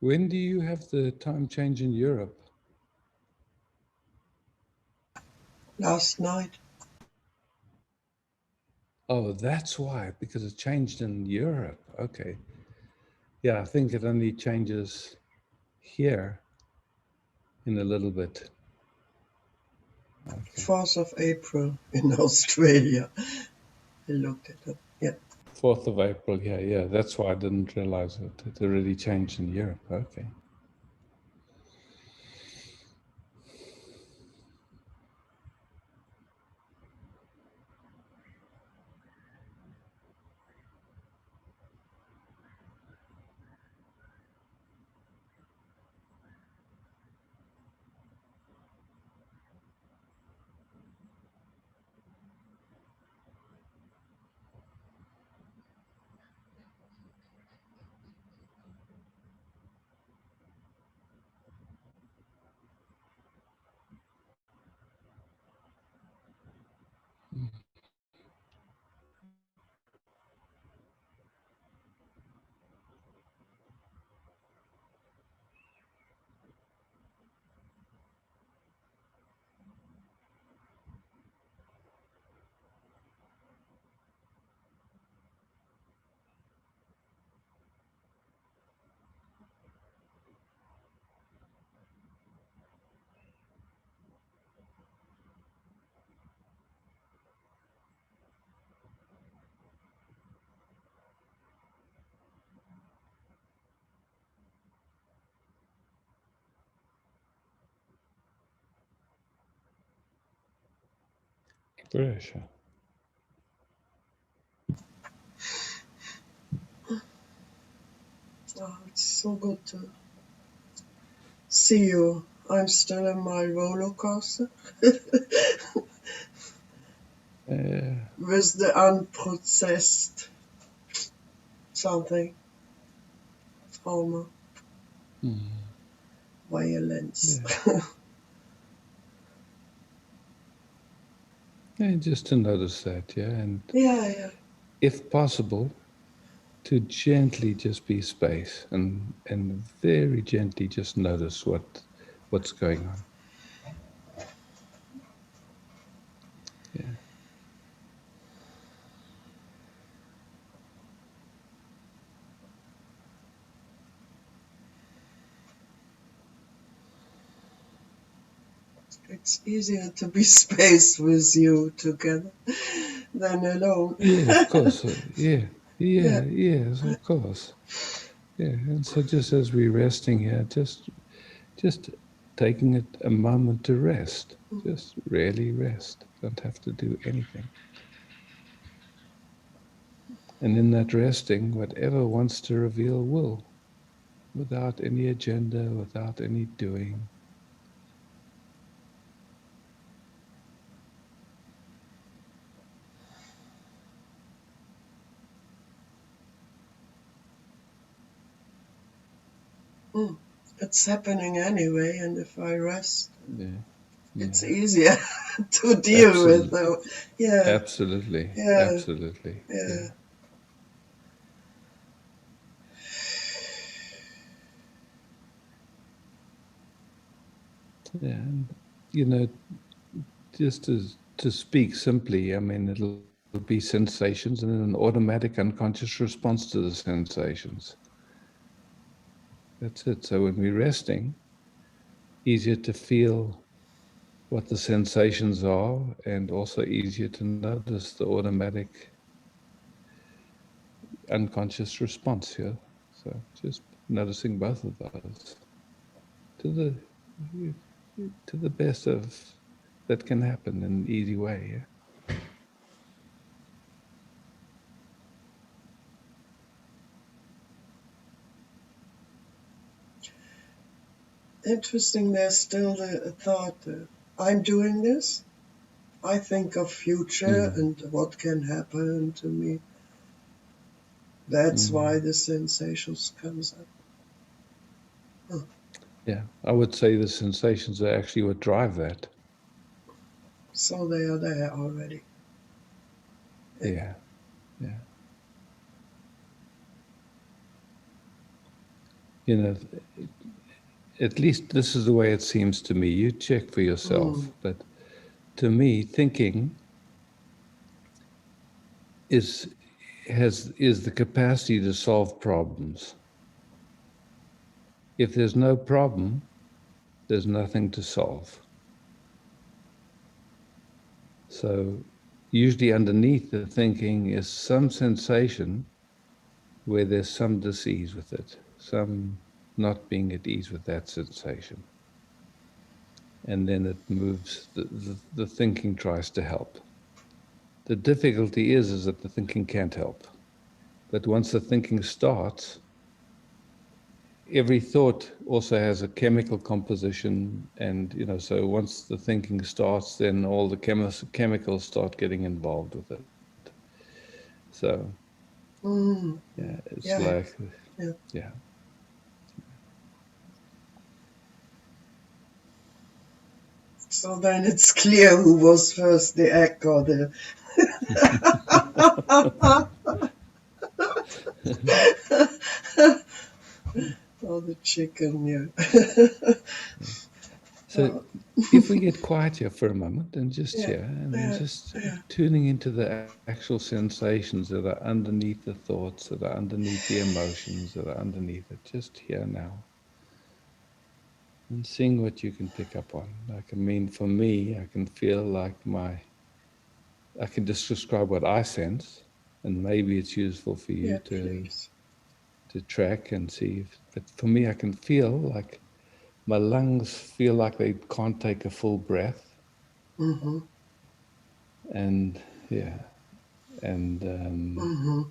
When do you have the time change in Europe? Last night. Oh, that's why, because it changed in Europe. Okay. Yeah, I think it only changes here in a little bit. Okay. 4th of April in Australia. I looked it up. Yeah. 4th of April, yeah. That's why I didn't realize it. It already changed in Europe. Okay. Pressure. Oh, it's so good to see you. I'm still in my roller coaster with the unprocessed something, trauma, violence. Yeah, just to notice that, yeah. And Yeah. if possible, to gently just be space and very gently just notice what's going on. Yeah. It's easier to be space with you together than alone. Yeah, of course. Yeah. Yes, of course. Yeah, and so just as we're resting here, just taking it a moment to rest. Just really rest. Don't have to do anything. And in that resting, whatever wants to reveal will, without any agenda, without any doing. It's happening anyway, and if I rest, Yeah. it's easier to deal Absolutely. with. Yeah. Absolutely. Yeah. Absolutely. Yeah. Yeah. And, just to speak simply, I mean, it'll be sensations and then an automatic unconscious response to the sensations. That's it. So when we're resting, easier to feel what the sensations are and also easier to notice the automatic unconscious response here. So just noticing both of those to the best of that can happen in an easy way. Yeah? Interesting, there's still the thought, I'm doing this. I think of future and what can happen to me. That's why the sensations comes up. Yeah, I would say the sensations are actually what drive that. So they are there already. Yeah. Yeah. Yeah. you know, at least this is the way it seems to me. You check for yourself, mm, but to me, thinking is is the capacity to solve problems. If there's no problem, there's nothing to solve. So usually underneath the thinking is some sensation where there's some disease with it, some not being at ease with that sensation. And then it moves, the thinking tries to help. The difficulty is that the thinking can't help. But once the thinking starts, every thought also has a chemical composition, and so once the thinking starts, then all the chemicals start getting involved with it. So mm, yeah, it's yeah, like, yeah. yeah. So then it's clear who was first, the egg or the or the chicken. Yeah. So Uh, if we get quiet here for a moment and just yeah, here and yeah, just yeah, tuning into the actual sensations that are underneath the thoughts, that are underneath the emotions, that are underneath it, just here now, and seeing what you can pick up on. Like, I mean, for me, I can feel like I can just describe what I sense, and maybe it's useful for you yeah. Please. to track and see. But for me, I can feel like my lungs feel like they can't take a full breath, Mm-hmm. and yeah, and Mm-hmm.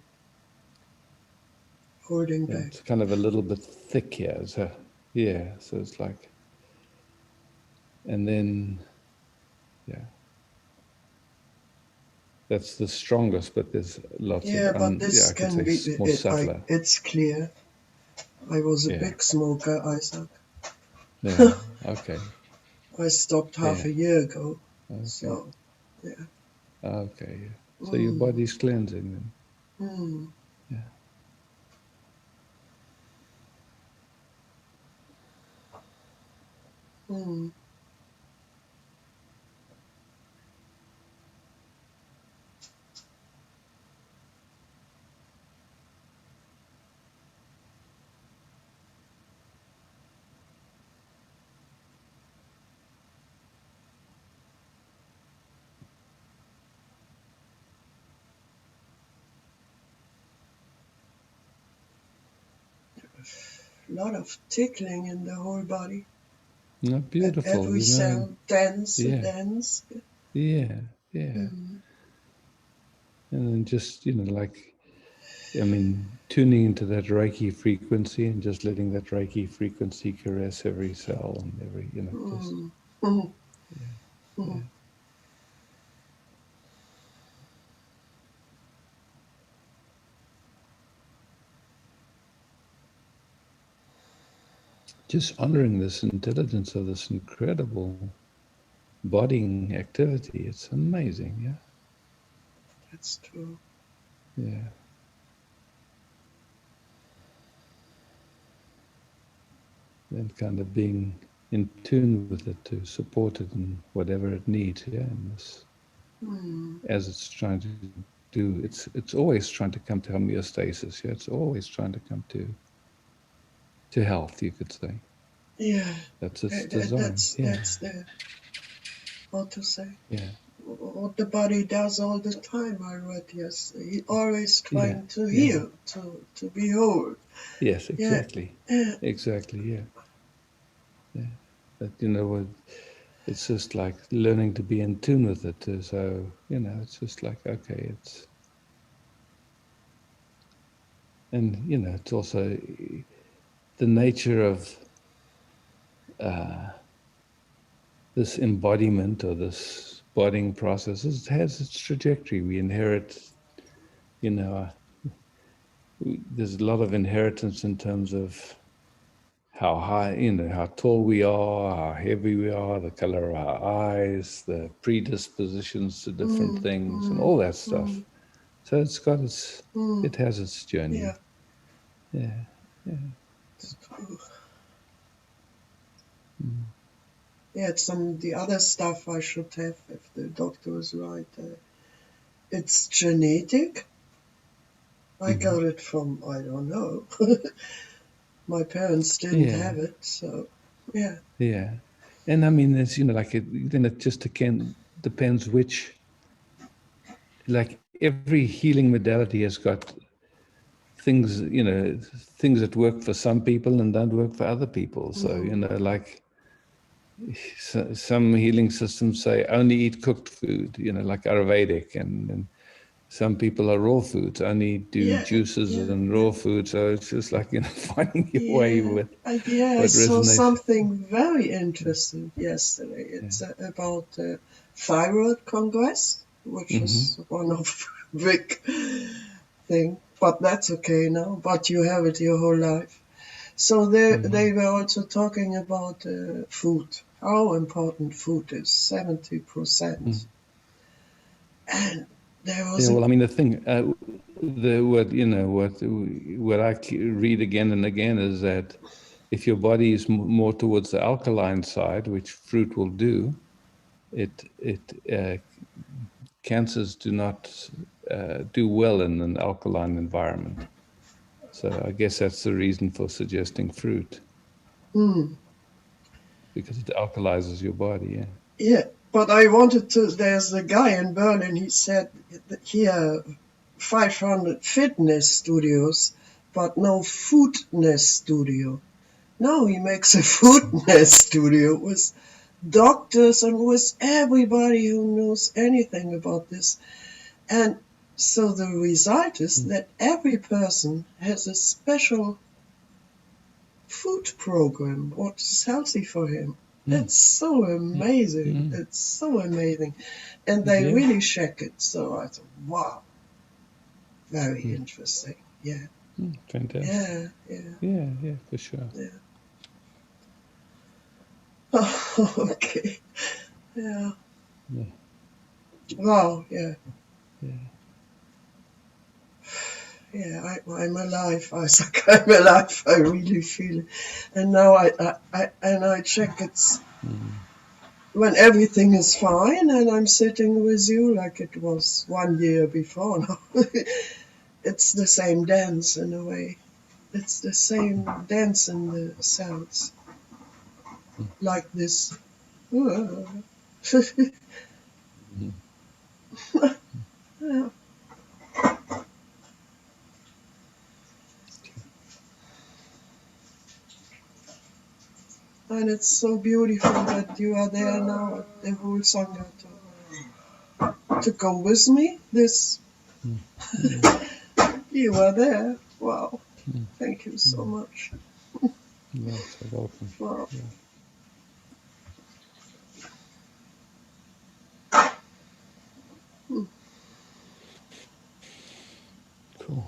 Holding back. it's kind of a little bit thick here. So yeah, so it's like, and then yeah, that's the strongest. But there's lots of Yeah, but yeah, this I could can say be more it. subtler. It's clear. I was a Yeah, big smoker, Isaac. yeah, okay, I stopped half yeah, a year ago. okay, So yeah. okay. Yeah. So your Mm, body's cleansing then. mm, Yeah, mm. Lot of tickling in the whole body. not beautiful, Every you know. cell dance, Yeah, dance. yeah, yeah. Mm, And then just like, I mean, tuning into that Reiki frequency and just letting that Reiki frequency caress every cell and every, just, mm, mm, yeah, mm. yeah. Just honoring this intelligence of this incredible bodying activity. It's amazing, yeah, That's true. yeah. And kind of being in tune with it to support it in whatever it needs, yeah. And this, Mm, as it's trying to do, it's always trying to come to homeostasis, yeah. It's always trying to come to health, you could say. yeah, That's its design, yeah, that's the how to say. yeah, What the body does all the time. I read yes, always yeah, trying to yeah. heal, to be whole. Yes, Yeah, exactly, yeah. exactly, yeah, yeah. But what, it's just like learning to be in tune with it. So it's just like, okay, and it's also the nature of uh, this embodiment or this bodying process. It has its trajectory. We inherit, you know, there's a lot of inheritance in terms of how high, how tall we are, how heavy we are, the color of our eyes, the predispositions to different Mm, things, and mm, all that mm, stuff. So mm. it has its Yeah, journey. Yeah, yeah. Yeah, it's some the other stuff I should have if the doctor is right. It's genetic. I Mm-hmm. got it from I don't know. My parents didn't Yeah, have it, so yeah. yeah. And I mean, it's, like then it just again depends which, like every healing modality has got things, things that work for some people and don't work for other people. So, Mm, like some healing systems say only eat cooked food, like Ayurvedic, and some people are raw foods, only do yeah, juices yeah, and yeah, raw food. So it's just like, finding your way yeah. with Yeah, I what saw resonates. something very Yeah. interesting yesterday. Yeah. It's about thyroid congress, which Mm-hmm. is one of big thing. But that's okay now. But you have it your whole life. So Mm-hmm. they were also talking about food, how important food is, 70%. And there Yeah, was a well, I mean, the thing, what I read again and again is that if your body is more towards the alkaline side, which fruit will do, it cancers do not do well in an alkaline environment. So I guess that's the reason for suggesting fruit, hmm, because it alkalizes your body. Yeah. yeah. But I wanted to. There's a guy in Berlin. He said that here 500 fitness studios, but no foodness studio. Now he makes a foodness studio with doctors and with everybody who knows anything about this. And so the result is that every person has a special food program, what is healthy for him. Mm. It's so amazing. Mm. It's so amazing. And they Yeah. really check it. So I thought, wow, very Mm. interesting. Yeah, Fantastic. yeah, yeah, Yeah, yeah, for sure. yeah. Okay. Yeah. Yeah, Wow, yeah. yeah. Yeah, I'm alive, Isaac. I'm alive. I really feel it. And now I check it's Mm. when everything is fine and I'm sitting with you like it was 1 year before now. It's the same dance in a way. It's the same dance in the cells, like this. Mm. Yeah. And it's so beautiful that you are there now at the whole Sangha to go with me. This, Mm. Mm. you are there. Wow. Mm. Thank you so Mm. much. Yeah, so welcome. Wow. Yeah, Hmm. cool.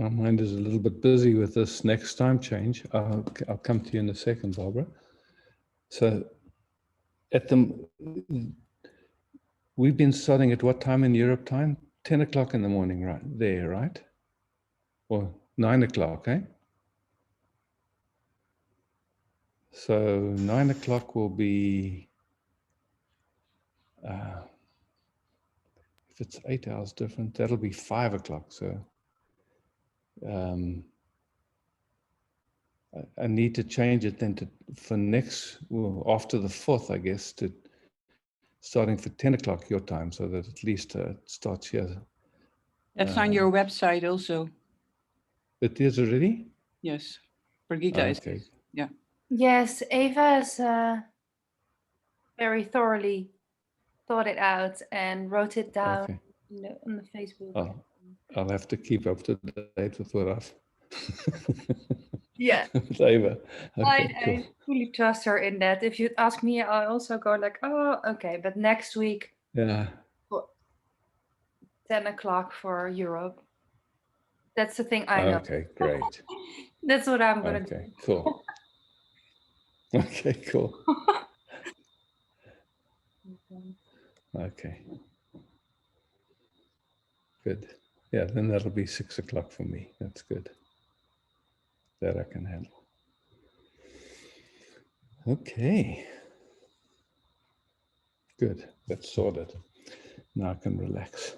My mind is a little bit busy with this next time change. I'll come to you in a second, Barbara. So we've been starting at what time in Europe time? 10 o'clock in the morning, right there, right? Or 9 o'clock, eh? So 9 o'clock will be, if it's 8 hours different, that'll be 5 o'clock. So I need to change it then for after the 4th, I guess, to starting for 10 o'clock your time, so that at least it starts here. That's on your website also. It is already? Yes. Brigitte is. Okay. Yeah. Yes, Eva has very thoroughly thought it out and wrote it down Okay. on the Facebook. I'll have to keep up to date with what I've. Yeah. with Eva. Okay, cool. I fully trust her in that. If you'd ask me, I also go like, oh, okay. But next week, Yeah. 10 o'clock for Europe. That's the thing I know. Okay, great. That's what I'm going to do. Okay, cool. Okay, cool. Okay. Good. Yeah, then that'll be 6 o'clock for me. That's good. That I can handle. Okay. Good. That's sorted. Now I can relax.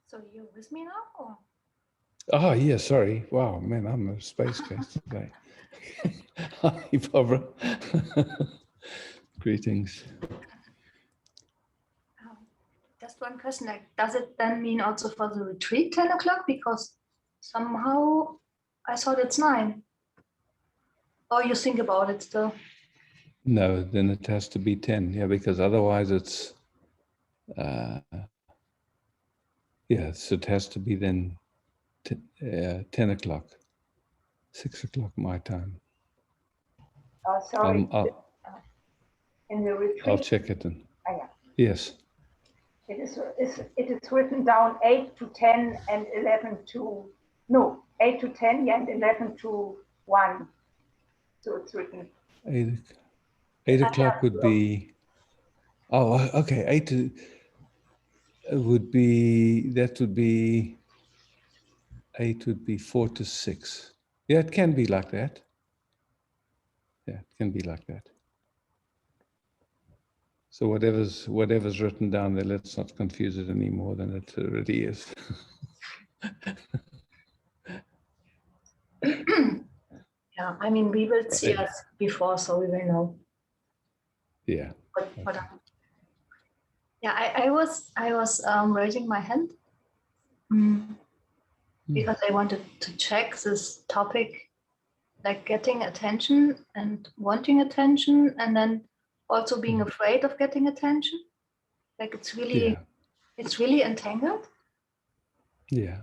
So you're with me now? Or? Oh, yeah, sorry. Wow, man, I'm a space case today. Hi, Barbara. Greetings. Just one question, like, does it then mean also for the retreat 10 o'clock? Because somehow I thought it's 9. Or you think about it still? No, then it has to be 10. Yeah, because otherwise it's, so it has to be then 10 o'clock, 6 o'clock my time. Sorry. In the retreat. I'll check it in. Yeah. Yes. It is written down 8 to 10 and 11 to, no, 8 to 10 and 11 to 1. So it's written. 8 o'clock would be, okay, 8 to, would be, that would be, 8 would be 4 to 6. Yeah, it can be like that. Yeah, it can be like that. So whatever's written down there, let's not confuse it any more than it already is. Yeah, I mean, we will see us before, so we will know. Yeah. Okay. Yeah, I was raising my hand because I wanted to check this topic, like getting attention and wanting attention, and then also being afraid of getting attention. Like it's really entangled. Yeah.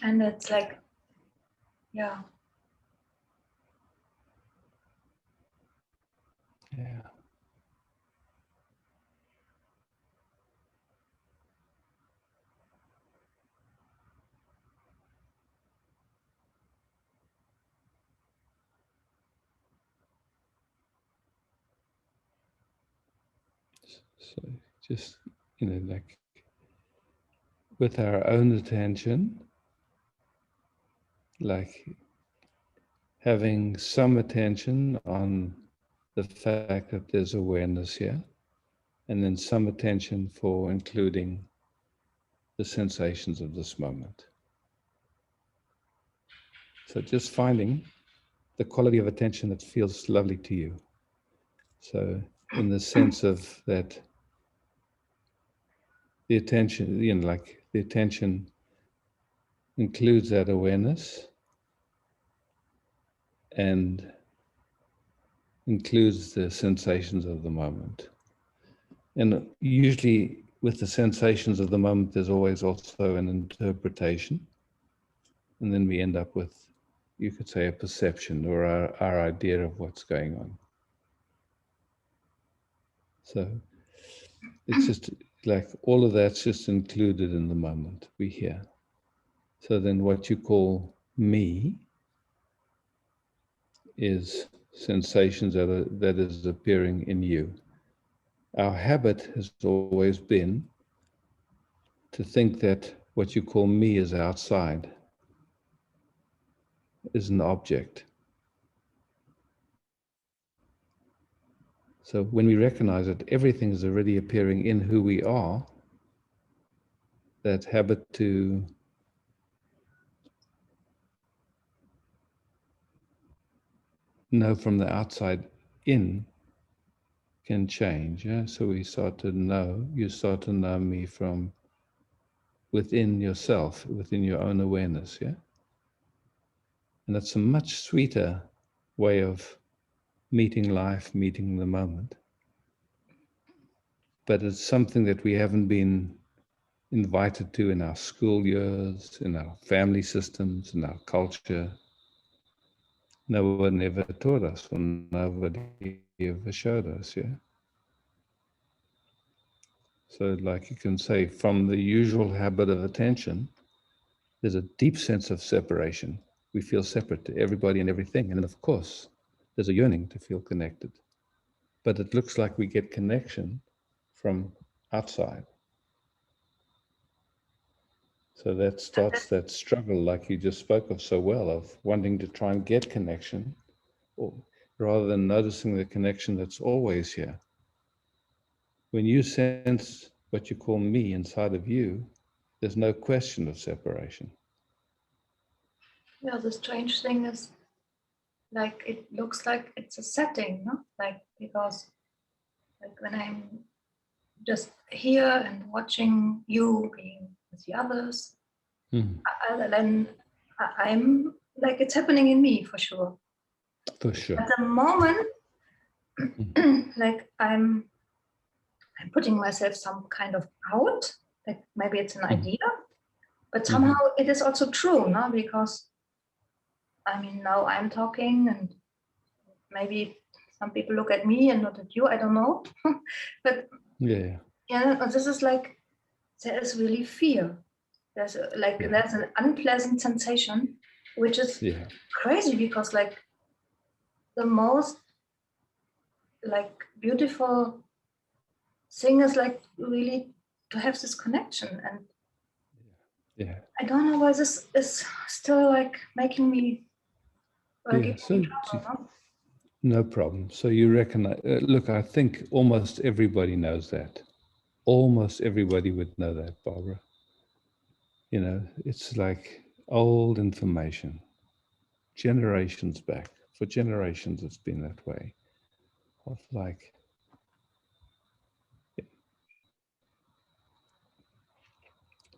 And it's like, yeah. Yeah. So just, like with our own attention, like having some attention on the fact that there's awareness here, and then some attention for including the sensations of this moment. So just finding the quality of attention that feels lovely to you. So in the sense of that, the attention, like the attention includes that awareness, and includes the sensations of the moment. And usually with the sensations of the moment, there's always also an interpretation. And then we end up with, you could say, a perception or our idea of what's going on. So it's just like all of that's just included in the moment we hear. So then what you call me is sensations that is appearing in you. Our habit has always been to think that what you call me is outside, is an object. So when we recognize that everything is already appearing in who we are, that habit to know from the outside in can change. Yeah? So we start to know, you start to know me from within yourself, within your own awareness. Yeah. And that's a much sweeter way of meeting life, meeting the moment. But it's something that we haven't been invited to in our school years, in our family systems, in our culture. No one ever taught us, or nobody ever showed us, yeah? So like you can say, from the usual habit of attention, there's a deep sense of separation. We feel separate to everybody and everything. And then of course, there's a yearning to feel connected. But it looks like we get connection from outside. So that starts that struggle, like you just spoke of so well, of wanting to try and get connection, or rather than noticing the connection that's always here. When you sense what you call me inside of you, there's no question of separation. Yeah, the strange thing is, like, it looks like it's a setting, no? Like, because like when I'm just here and watching you being with the others, then I'm like, it's happening in me for sure. For sure. At the moment, like I'm putting myself some kind of out, like maybe it's an idea, but somehow it is also true, no? Because I mean, now I'm talking and maybe some people look at me and not at you, I don't know. But yeah, this is like, there is really fear. There's there's an unpleasant sensation, which is crazy, because like the most like beautiful thing is like really to have this connection. And I don't know why this is still like making me so trouble, no problem. So you recognize, look, I think almost everybody knows that. Almost everybody would know that, Barbara. You know, it's like old information, generations back. For generations, it's been that way. Of like,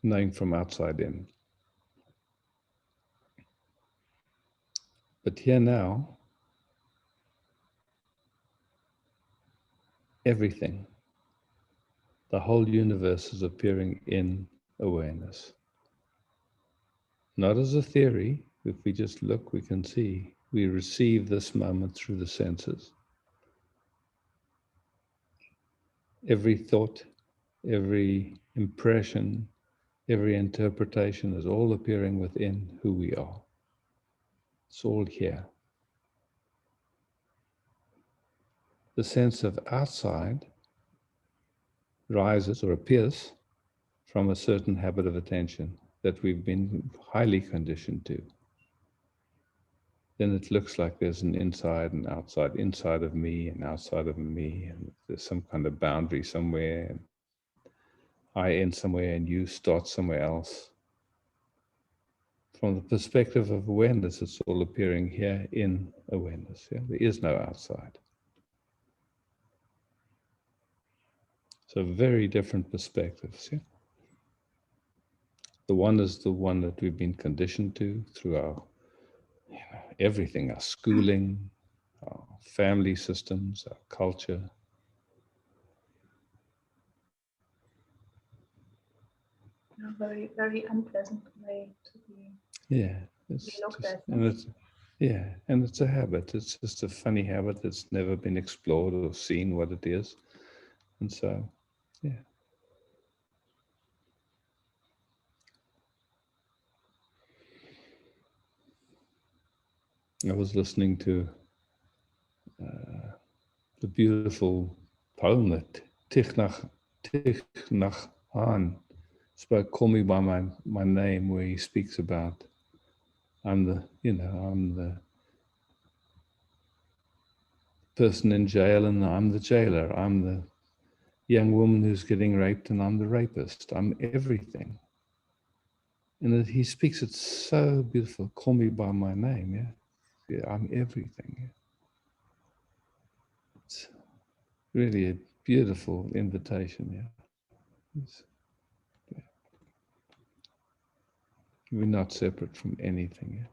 knowing from outside in. But here now, everything, the whole universe is appearing in awareness. Not as a theory. If we just look, we can see. We receive this moment through the senses. Every thought, every impression, every interpretation is all appearing within who we are. It's all here. The sense of outside rises or appears from a certain habit of attention that we've been highly conditioned to. Then it looks like there's an inside and outside, inside of me and outside of me, and there's some kind of boundary somewhere. And I end somewhere and you start somewhere else. From the perspective of awareness, it's all appearing here in awareness. Yeah? There is no outside. So very different perspectives. Yeah? The one is the one that we've been conditioned to through our everything, our schooling, our family systems, our culture. A very, very unpleasant way to be looked at. And it's a habit. It's just a funny habit that's never been explored or seen what it is. And so, yeah. I was listening to the beautiful poem that Thich Nhat Hanh spoke, "Call Me by my name," where he speaks about I'm the person in jail and I'm the jailer. I'm the young woman who's getting raped and I'm the rapist. I'm everything. And he speaks it so beautiful. Call me by my name, yeah, I'm everything. Yeah. It's really a beautiful invitation, yeah. We're not separate from anything, yeah.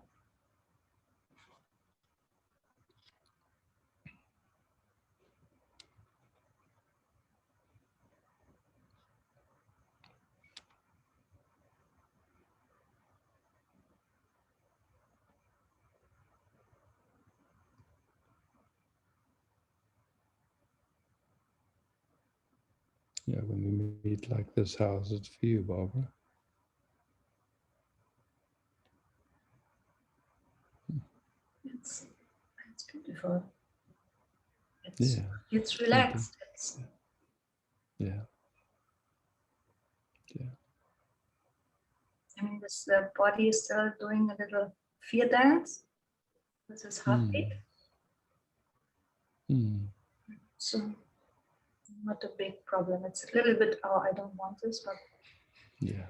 Yeah, when we meet like this, how is it for you, Barbara? It's beautiful. Yeah. It's relaxed. Yeah. I mean, the body is still doing a little fear dance with his heartbeat. So not a big problem. It's a little bit, oh, I don't want this, but yeah.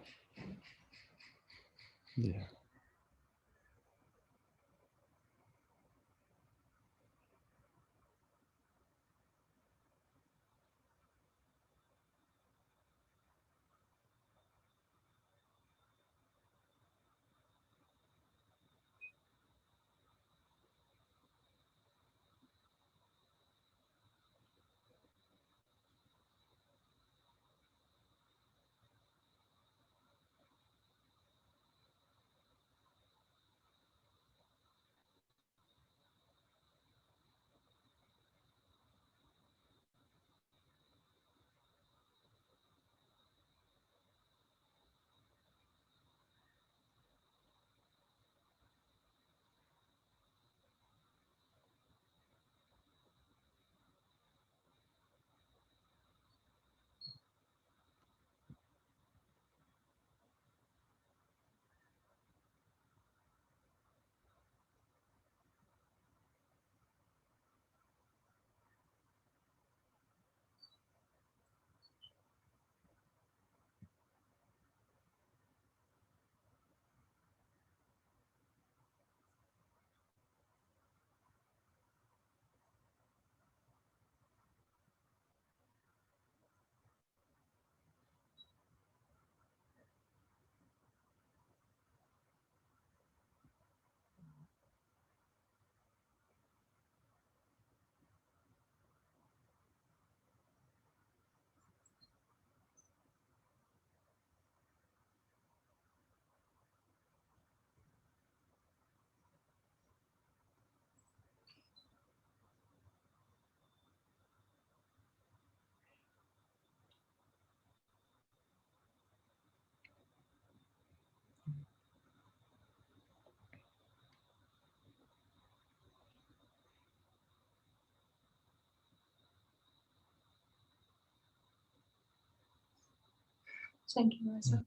thank you, Marissa.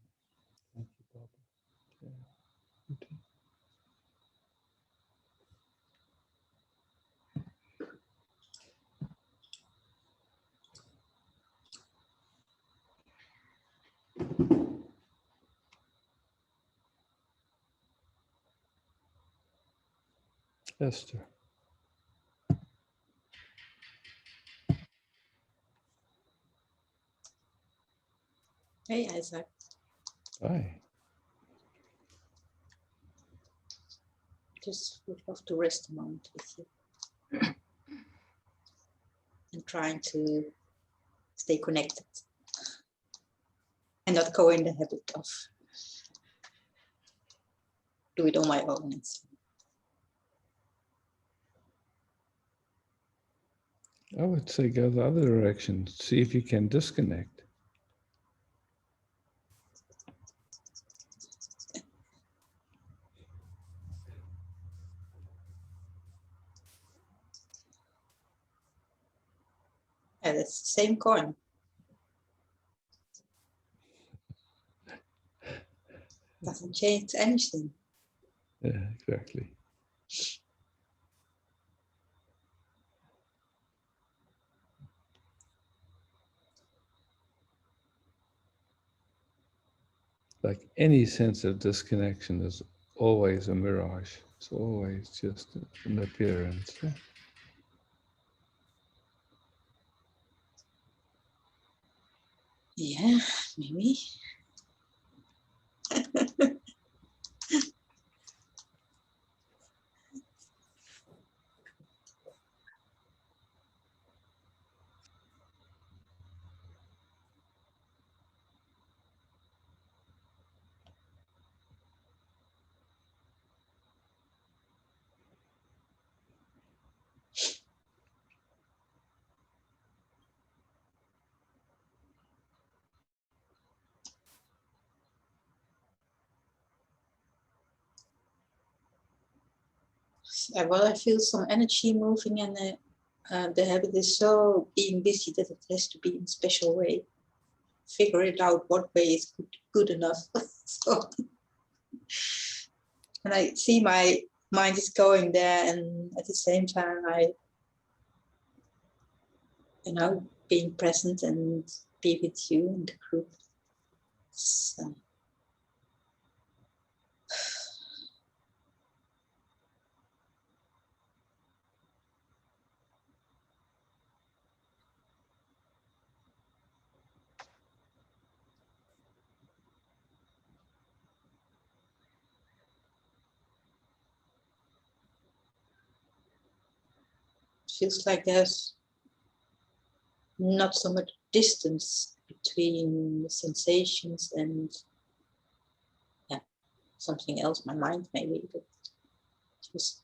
Thank you, Barbara. Yeah. Okay. Esther. Hey, Isaac. Hi. just would love to rest a moment with you. And trying to stay connected. And not go in the habit of do it on my own. I would say go the other direction. See if you can disconnect. Yeah, that's the same coin. Doesn't change anything. Yeah, exactly. Like any sense of disconnection is always a mirage. It's always just an appearance. Yeah? Yeah, maybe. Well, I feel some energy moving, and the habit is so being busy that it has to be in a special way. Figure it out what way is good enough. So, and I see my mind is going there, and at the same time, being present and be with you and the group. So, feels like there's not so much distance between the sensations and something else, my mind maybe, but just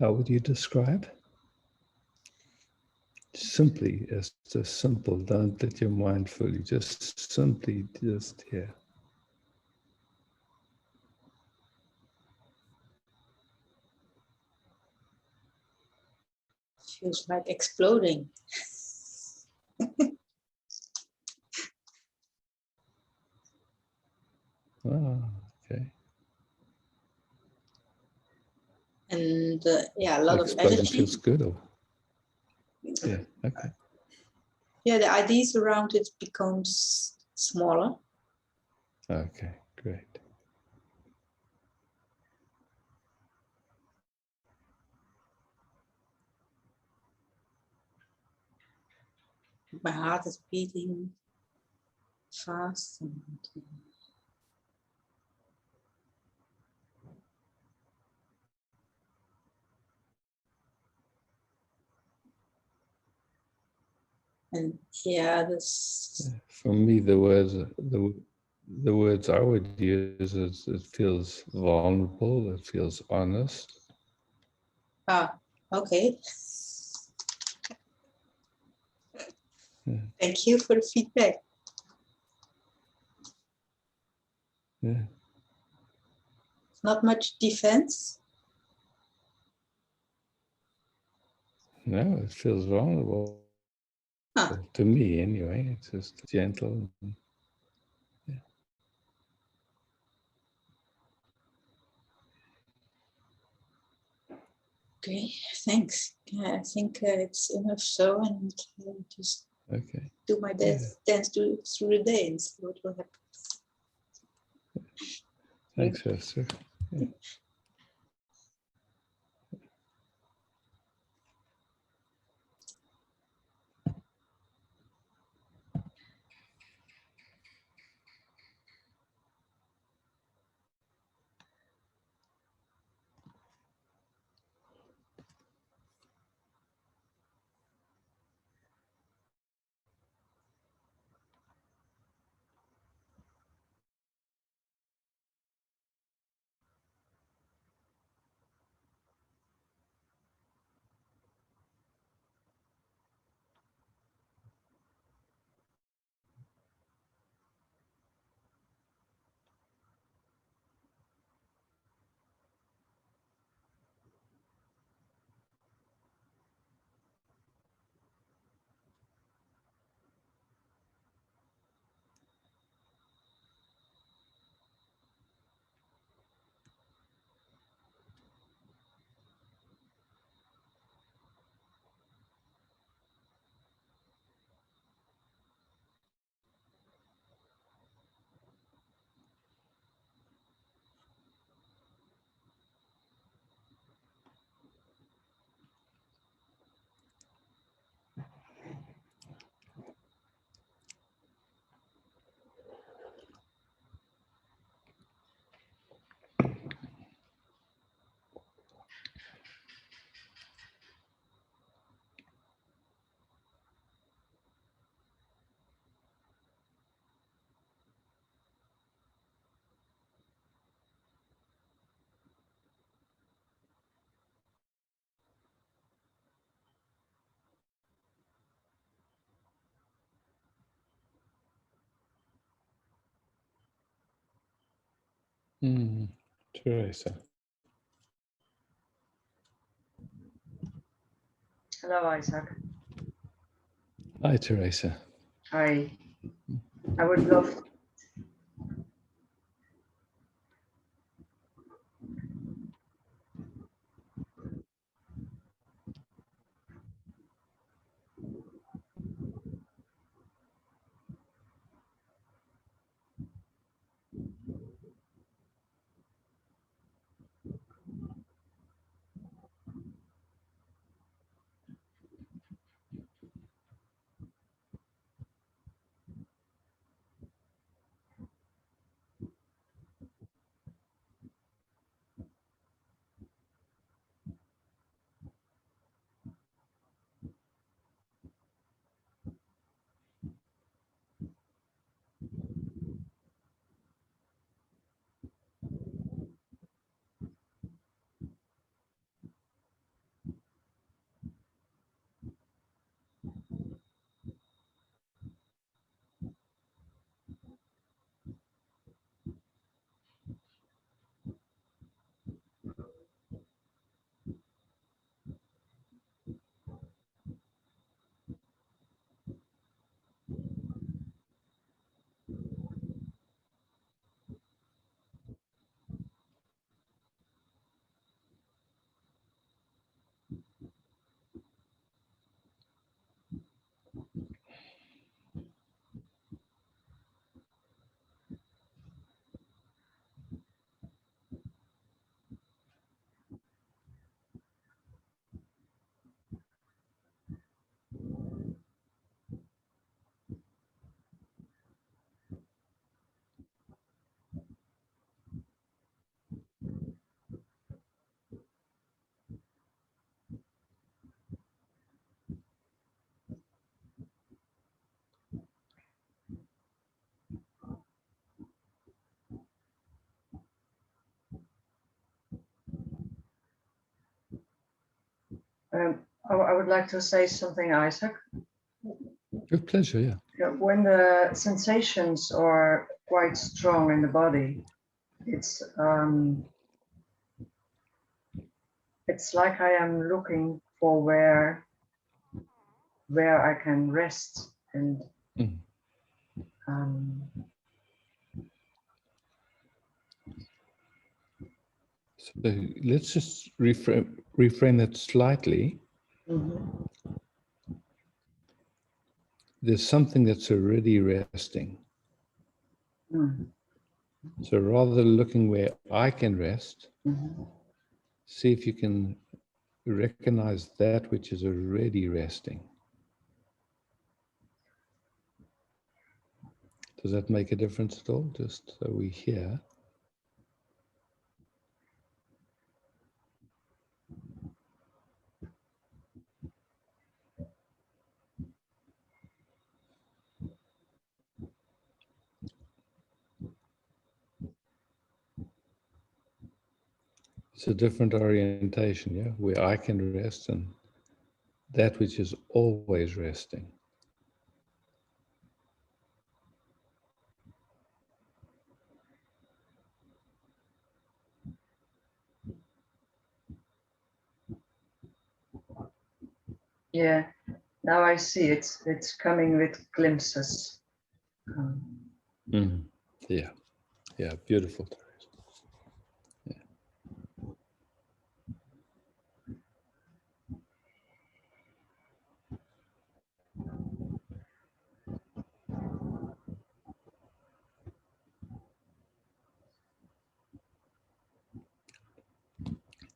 How would you describe? Simply, as just simple. Don't let your mind fool you. Just simply, just here. Feels like exploding. Ah, okay. And yeah, a lot of Explosion energy. feels good. Or... Yeah, okay. Yeah, the ideas around it becomes smaller. Okay, great. My heart is beating fast. And yeah, this. For me, the words I would use is it feels vulnerable. It feels honest. Ah, okay. Yeah. Thank you for the feedback. Yeah. Not much defense. No, it feels vulnerable. Huh. To me, anyway. It's just gentle. Yeah. Okay, thanks. I think it's enough so, and just Okay. do my best, dance through the day and see what will happen. Thanks, Esther. Yeah. Teresa. Hello, Isaac. Hi, Teresa. Hi. I would love. I would like to say something, Isaac. With pleasure, yeah. Yeah, when the sensations are quite strong in the body, it's like I am looking for where I can rest and So let's just reframe that slightly. There's something that's already resting. So rather than looking where I can rest, see if you can recognize that which is already resting. Does that make a difference at all? Just so we hear. It's a different orientation, yeah, where I can rest and that which is always resting. Yeah, now I see it's coming with glimpses. Yeah, yeah, beautiful. Yeah.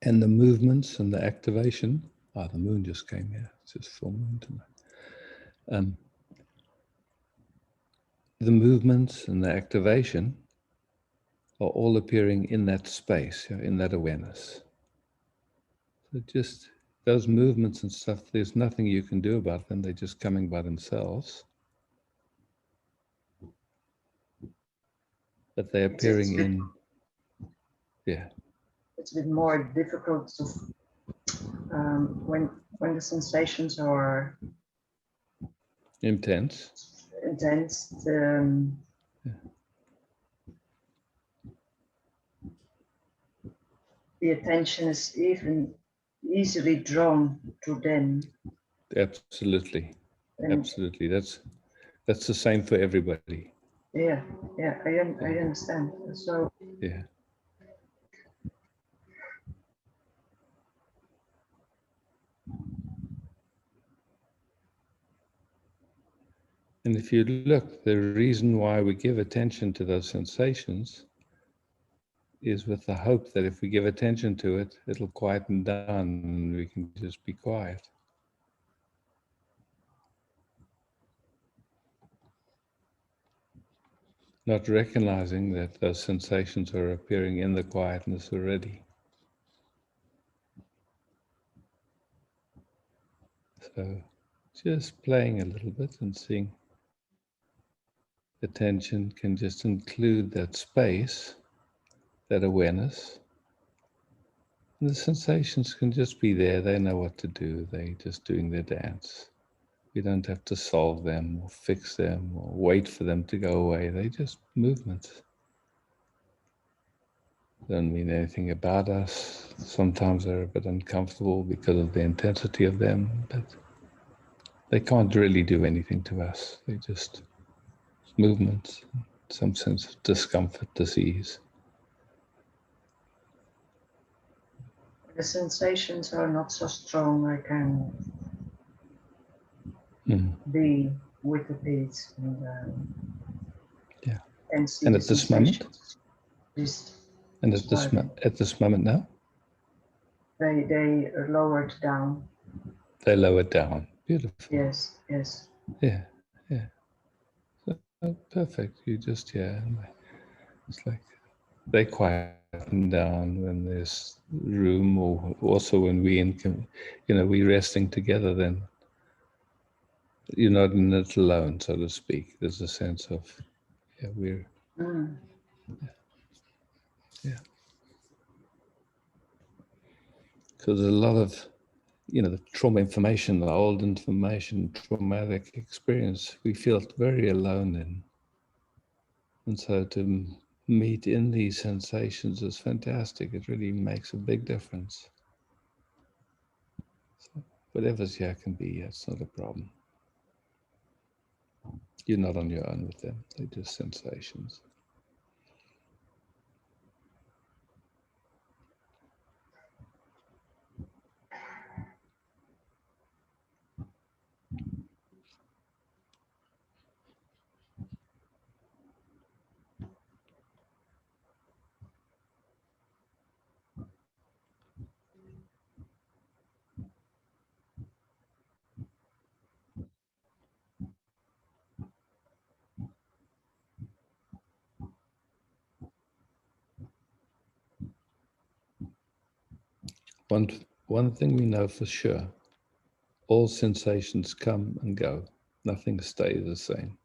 And the movements and the activation. The moon just came here. It's just full moon tonight. The movements and the activation are all appearing in that space, in that awareness. So just those movements and stuff, there's nothing you can do about them. They're just coming by themselves. But they're appearing in, It's a bit more difficult to when the sensations are intense. The attention is even easily drawn to them. Absolutely, absolutely. That's the same for everybody. Yeah, I understand. So yeah. And if you look, the reason why we give attention to those sensations is with the hope that if we give attention to it, it'll quieten down and we can just be quiet. Not recognizing that those sensations are appearing in the quietness already. So just playing a little bit and seeing attention can just include that space, that awareness. And the sensations can just be there. They know what to do. They're just doing their dance. We don't have to solve them or fix them or wait for them to go away. They're just movements. Don't mean anything about us. Sometimes they're a bit uncomfortable because of the intensity of them, but they can't really do anything to us. They're just movements, some sense of discomfort, disease. the sensations are not so strong. I can be with the peace and see and the at this moment, and at this moment now, they lowered down. They lowered down. Beautiful. Yes. Yeah. So, perfect. You just it's like they quieten down when there's room, or also when we resting together. Then you're not in it alone, so to speak. There's a sense of we're because a lot of the trauma information, the old information, traumatic experience, we feel very alone in. And so to meet in these sensations is fantastic. It really makes a big difference. So whatever's here can be here. It's not a problem. You're not on your own with them. They're just sensations. One thing we know for sure, all sensations come and go. Nothing stays the same.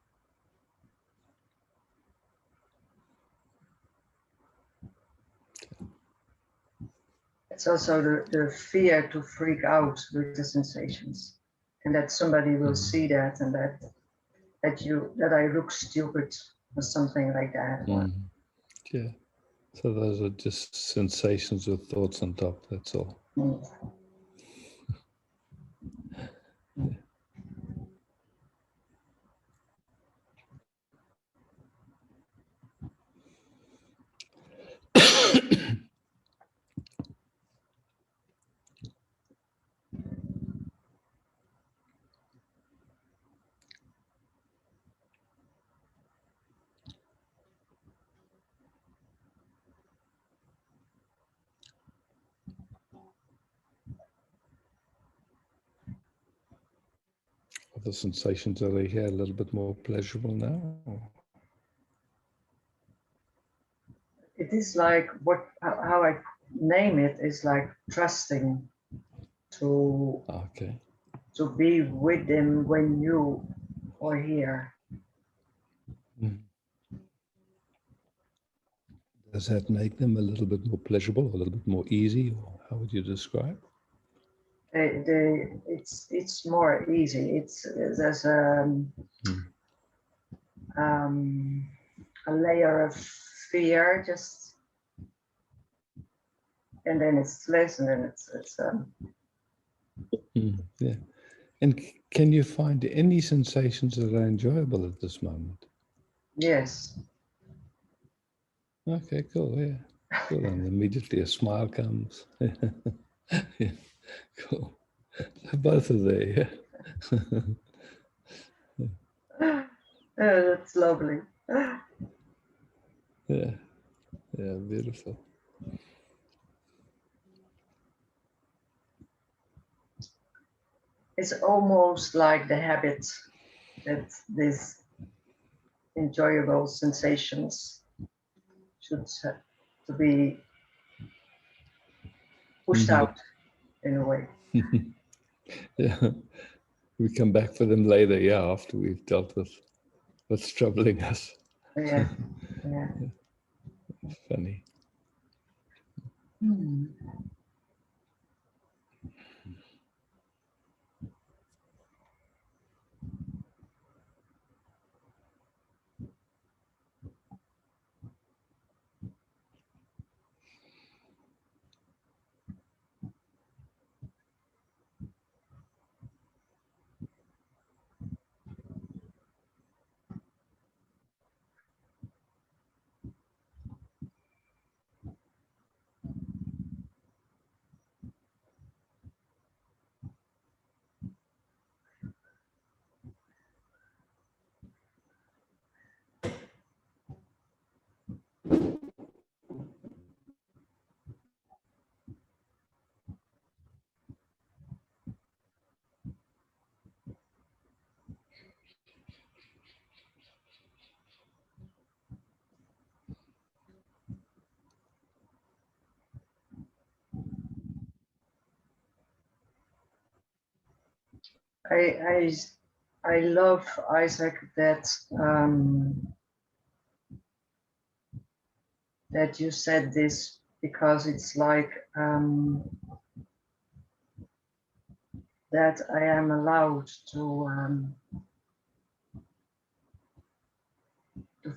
It's also the fear to freak out with the sensations, and that somebody will see that, and that I look stupid or something like that. Yeah. So those are just sensations with thoughts on top. That's all. Are the sensations that are here a little bit more pleasurable now? It is like how I name it is like trusting to be with them when you are here. Does that make them a little bit more pleasurable, a little bit more easy, or how would you describe? It's more easy. There's a layer of fear, just, and then it's less, and then it's yeah. And can you find any sensations that are enjoyable at this moment? Yes. Okay, cool. Yeah, cool. And immediately a smile comes. Yeah, cool. Both are there. Yeah. That's lovely. Yeah, yeah, beautiful. It's almost like the habit that these enjoyable sensations should to be pushed out in a way. Yeah, we come back for them later. Yeah, after we've dealt with what's troubling us. Yeah, yeah. Funny. I love, Isaac, that that you said this, because it's like that I am allowed to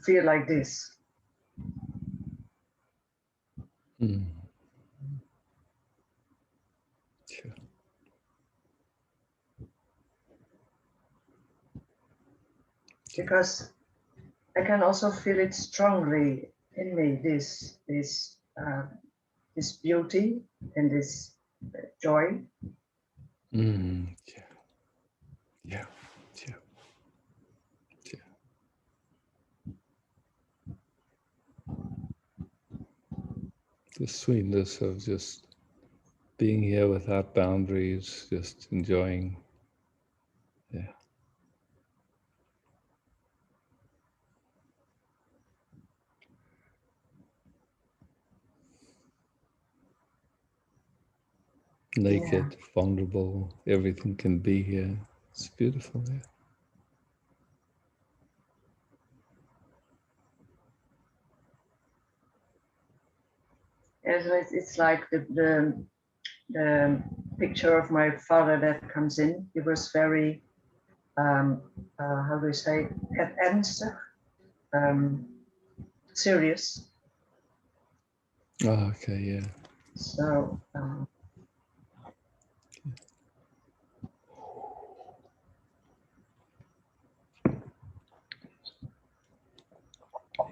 feel like this. Mm. Sure. Because I can also feel it strongly in me, this beauty and this joy. Mm. Yeah. Yeah. Yeah. Yeah. The sweetness of just being here without boundaries, just enjoying. Yeah. Naked, Yeah. vulnerable, everything can be here. It's beautiful, yeah. Yes, it's like the picture of my father that comes in. He was very, how do you say, ernstig, serious. Oh, okay, yeah. So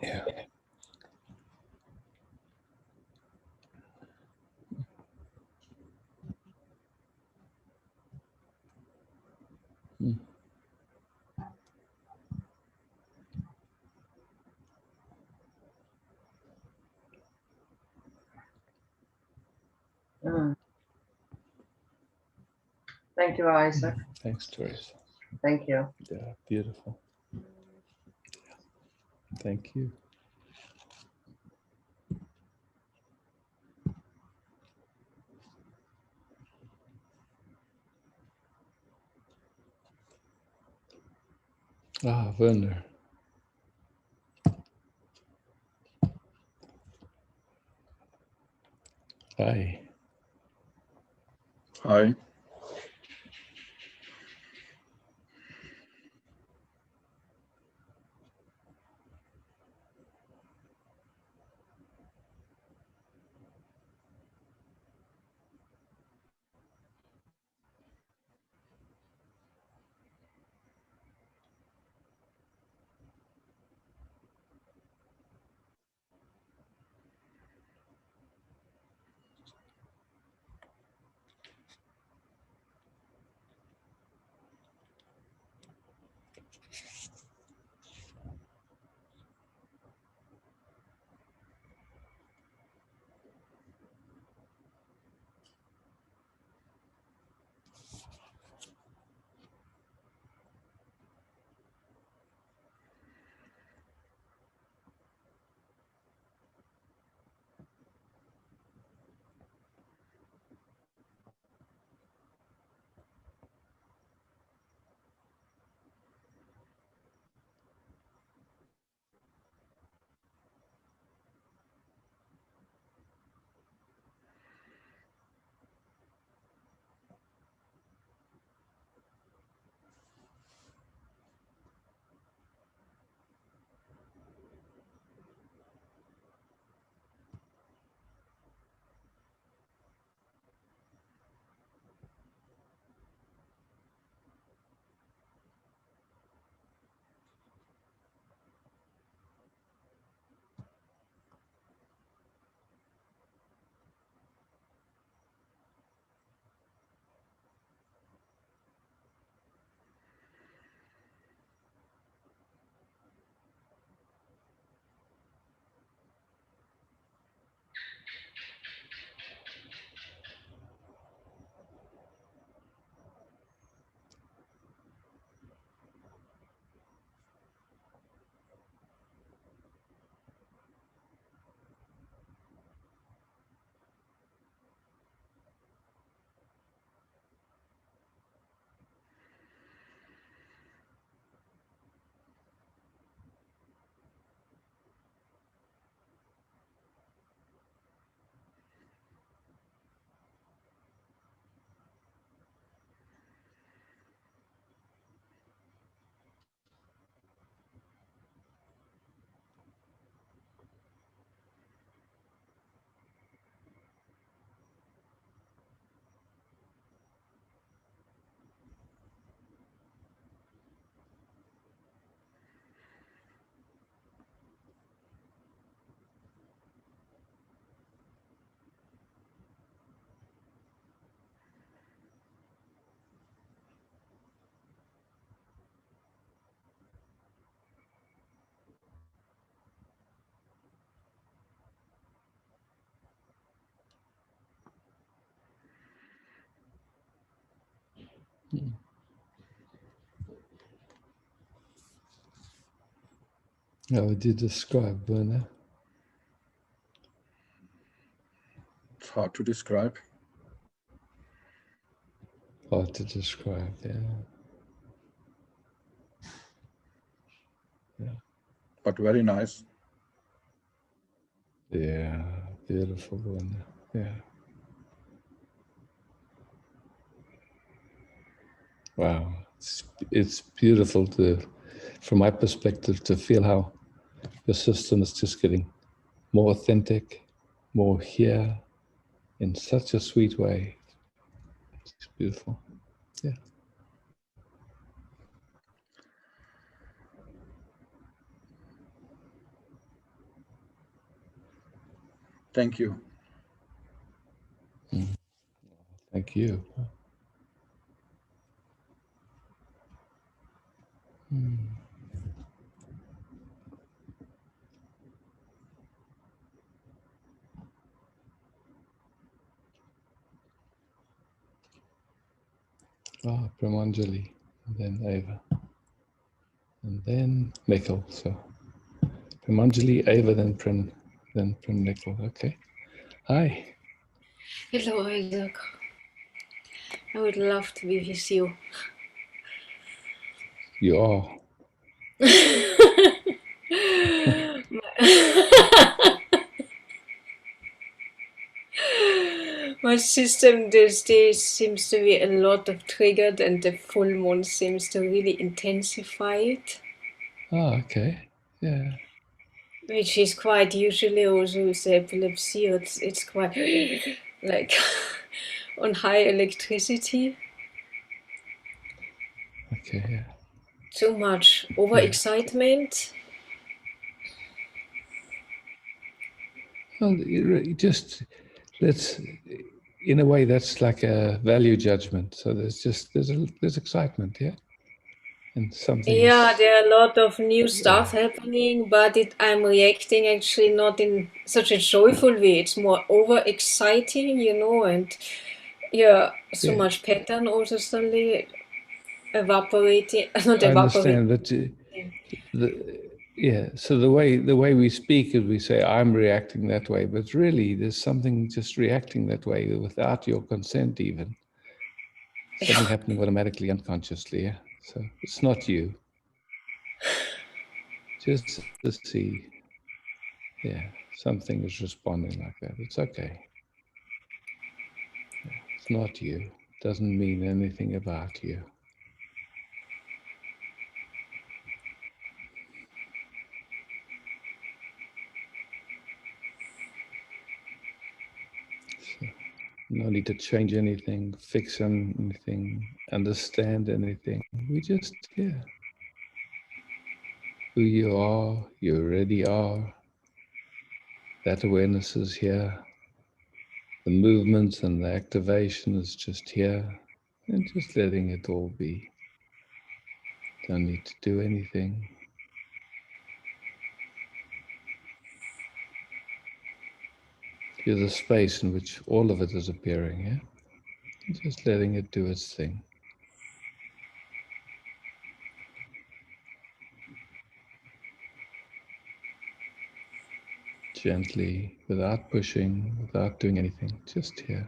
Yeah. Mm. thank you, Isaac. Thanks, Teresa. Thank you. Yeah, beautiful. Thank you. Ah, Werner. Hi. Hi. How would you describe Werner? It's hard to describe. Hard to describe, yeah. Yeah. But very nice. Yeah, beautiful one. Yeah. Wow. It's beautiful to, from my perspective, to feel how your system is just getting more authentic, more here in such a sweet way. It's beautiful. Yeah. Thank you. Thank you. Pramanjali, and then Ava, and then Mikkel. So Pramanjali, Ava, then Prim Mikkel. Okay. Hi. Hello, Isaac. I would love to be with you. You are. My system these days seems to be a lot of triggered, and the full moon seems to really intensify it. Oh, okay. Yeah. Which is quite usually also with epilepsy. It's quite like on high electricity. Okay. Yeah. Too much overexcitement. Well, just let's. In a way, that's like a value judgment. So there's excitement, yeah, and something. Yeah, there are a lot of new stuff happening, but I'm reacting actually not in such a joyful way. It's more over-exciting, and yeah, so much pattern also suddenly evaporating, not I evaporating. understand, but so the way we speak is we say I'm reacting that way, but really there's something just reacting that way without your consent even. Something happening automatically, unconsciously, yeah? So it's not you. Just to see, yeah, something is responding like that. It's okay. Yeah, it's not you. It doesn't mean anything about you. So, no need to change anything, fix anything, understand anything. We just, yeah. Who you are, you already are. That awareness is here. The movement and the activation is just here. And just letting it all be. Don't need to do anything. You're the space in which all of it is appearing, yeah? And just letting it do its thing. Gently, without pushing, without doing anything, just here.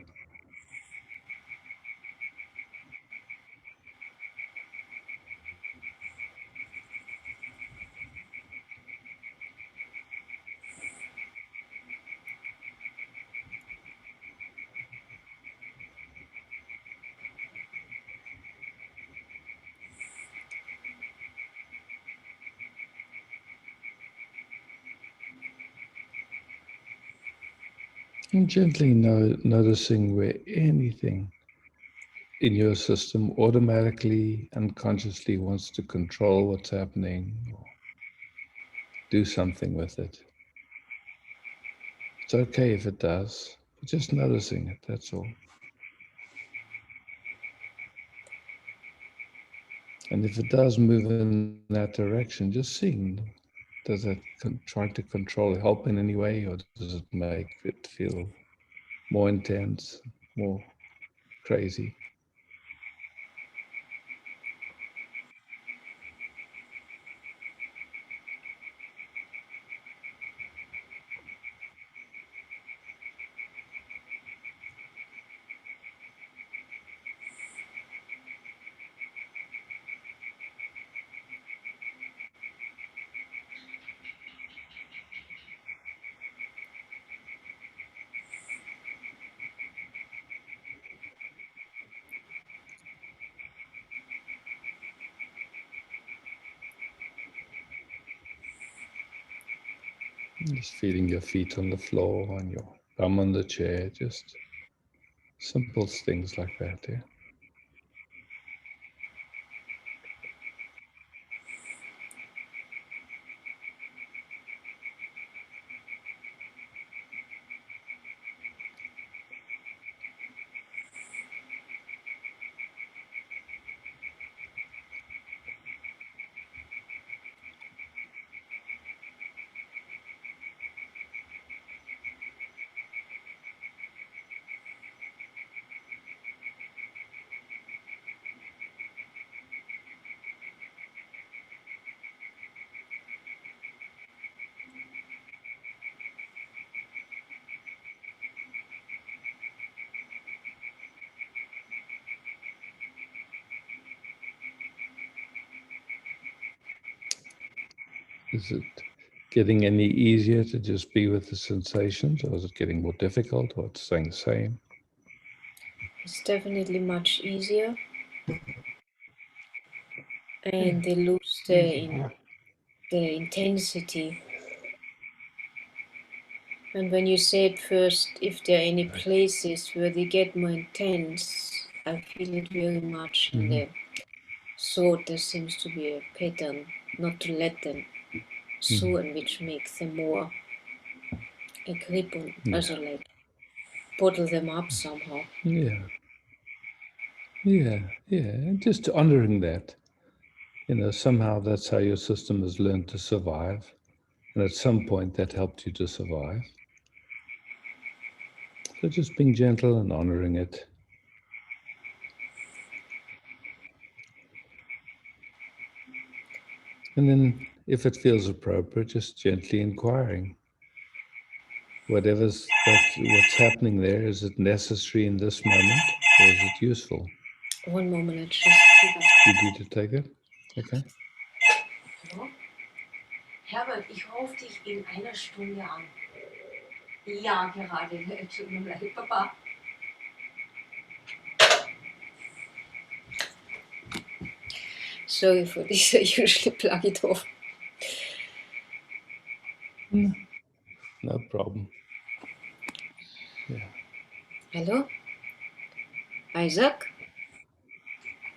And gently noticing where anything in your system automatically, unconsciously wants to control what's happening or do something with it. It's okay if it does, but just noticing it, that's all. And if it does move in that direction, just seeing, does it try to control, help in any way, or does it make it feel more intense, more crazy? Just feeling your feet on the floor and your bum on the chair, just simple things like that, yeah. Is it getting any easier to just be with the sensations, or is it getting more difficult, or it's staying the same? It's definitely much easier. And they lose the intensity. And when you said first, if there are any places where they get more intense, I feel it very much in the thought. There seems to be a pattern not to let them so, and which makes them more a grip on, also like bottle them up somehow. Yeah. And just honoring that. Somehow that's how your system has learned to survive. And at some point that helped you to survive. So just being gentle and honoring it. And then if it feels appropriate, just gently inquiring. What's happening there, is it necessary in this moment, or is it useful? One moment, I just... You need to take it? Okay. Hallo? Herbert, ich rufe dich in einer Stunde an. Ja, gerade. Tut mir leid, Papa. Sorry for this, I usually plug it off. No problem. Yeah. Hello? Isaac?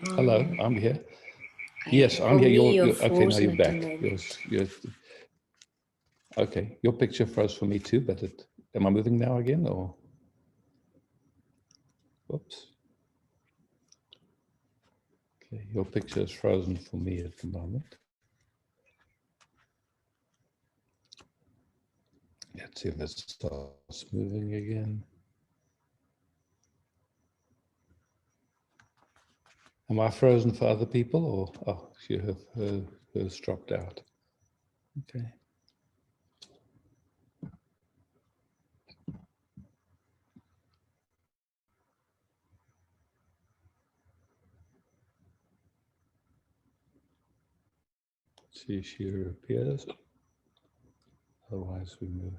Hello, I'm here. Yes, I'm here. You're okay, now you're back. Okay, your picture froze for me too, but am I moving now again, or? Whoops. Okay, your picture is frozen for me at the moment. Let's see if it starts moving again. Am I frozen for other people, or hers dropped out? Okay. See if she appears. Otherwise, we move.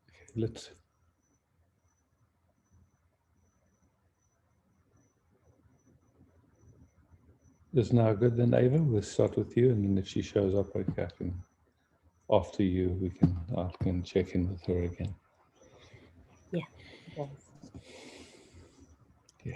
Okay, let's. Is now good then, Ava? We'll start with you, and then if she shows up, okay, after you, I can check in with her again. Yeah, it is. Yeah.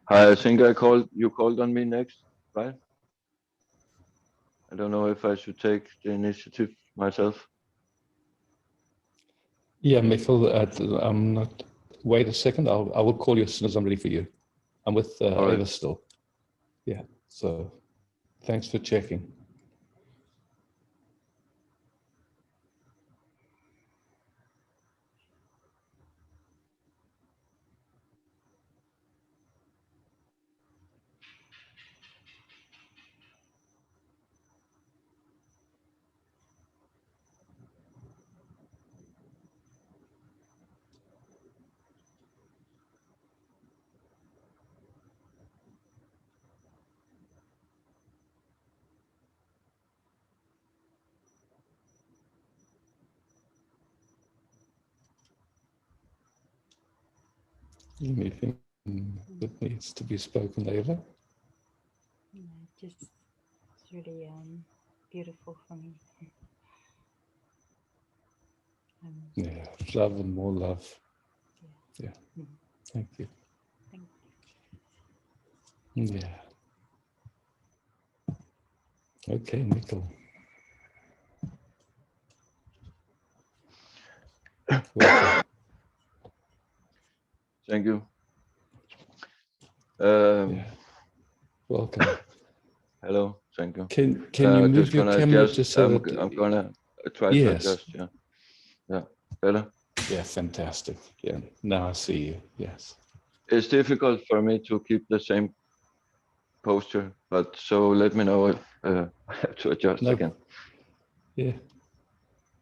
I think you called on me next, right? I don't know if I should take the initiative myself. Yeah, Mikkel, I'm not. Wait a second. I will call you as soon as I'm ready for you. I'm with All right. Ava still. Yeah. So thanks for checking. Anything that needs to be spoken, Ava? Just it's really beautiful for me. Yeah, love and more love. Yeah. Thank you. Thank you. Yeah. Okay, Mikkel. Welcome. Thank you. Yeah. Welcome. Hello. Thank you. Can you move your camera just so I'm that gonna try to yes. adjust. Yeah. Yeah. Better. Yeah. Fantastic. Yeah. Now I see you. Yes. It's difficult for me to keep the same posture, but so let me know if I have to adjust again. Yeah.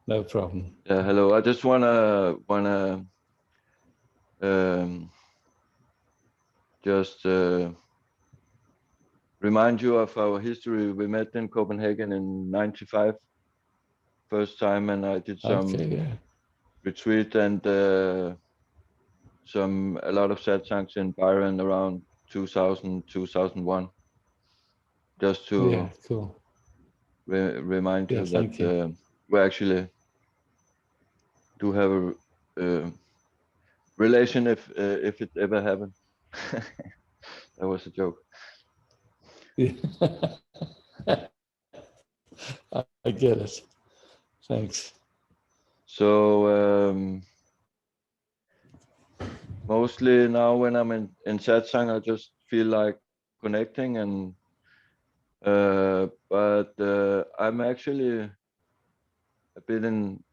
No problem. Yeah. Hello. I just wanna just remind you of our history. We met in Copenhagen in '95, first time, and I did some retreat and a lot of satsangs in Byron around 2000, 2001. Just to cool. remind you that you. we actually do have a relation if it ever happened. That was a joke. Yeah. I get it. Thanks. So mostly now when I'm in satsang, I just feel like connecting, and but I'm actually a bit in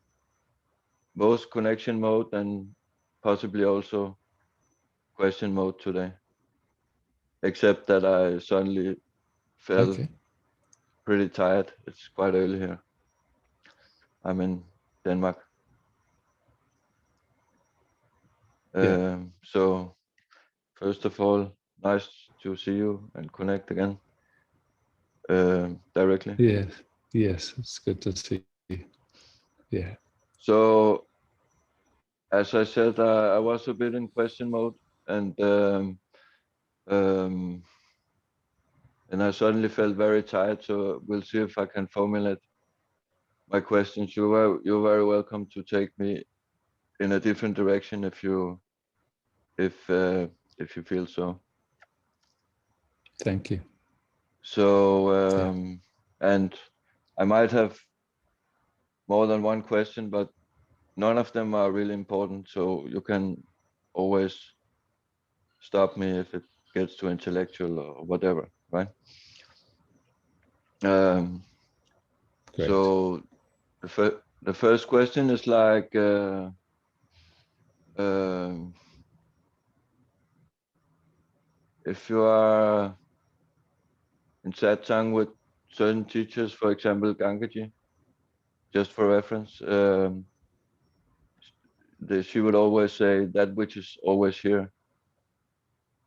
both connection mode and possibly also question mode today. Except that I suddenly felt pretty tired. It's quite early here. I'm in Denmark. So first of all, nice to see you and connect again directly. Yes, it's good to see you. Yeah. So as I said, I was a bit in question mode, and I suddenly felt very tired. So we'll see if I can formulate my questions. You're very welcome to take me in a different direction if you feel so. Thank you. So and I might have more than one question, but none of them are really important. So you can always stop me if it gets too intellectual or whatever, right? So the first question is like if you are in satsang with certain teachers, for example, Gangaji, just for reference, she would always say that which is always here.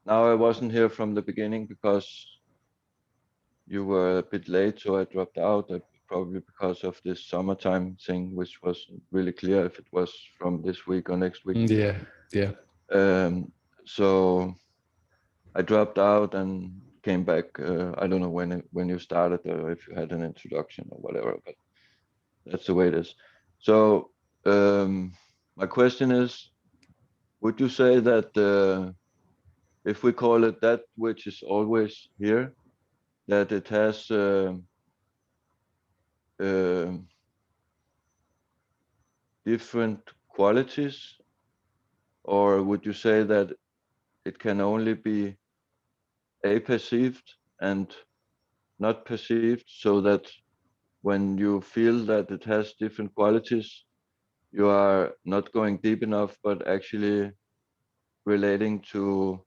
Now I wasn't here from the beginning because you were a bit late, so I dropped out, probably because of this summertime thing, which wasn't really clear if it was from this week or next week. Yeah. So I dropped out and came back. I don't know when you started or if you had an introduction or whatever, but that's the way it is. So my question is, would you say that if we call it that which is always here, that it has different qualities, or would you say that it can only be perceived and not perceived, so that when you feel that it has different qualities, you are not going deep enough, but actually relating to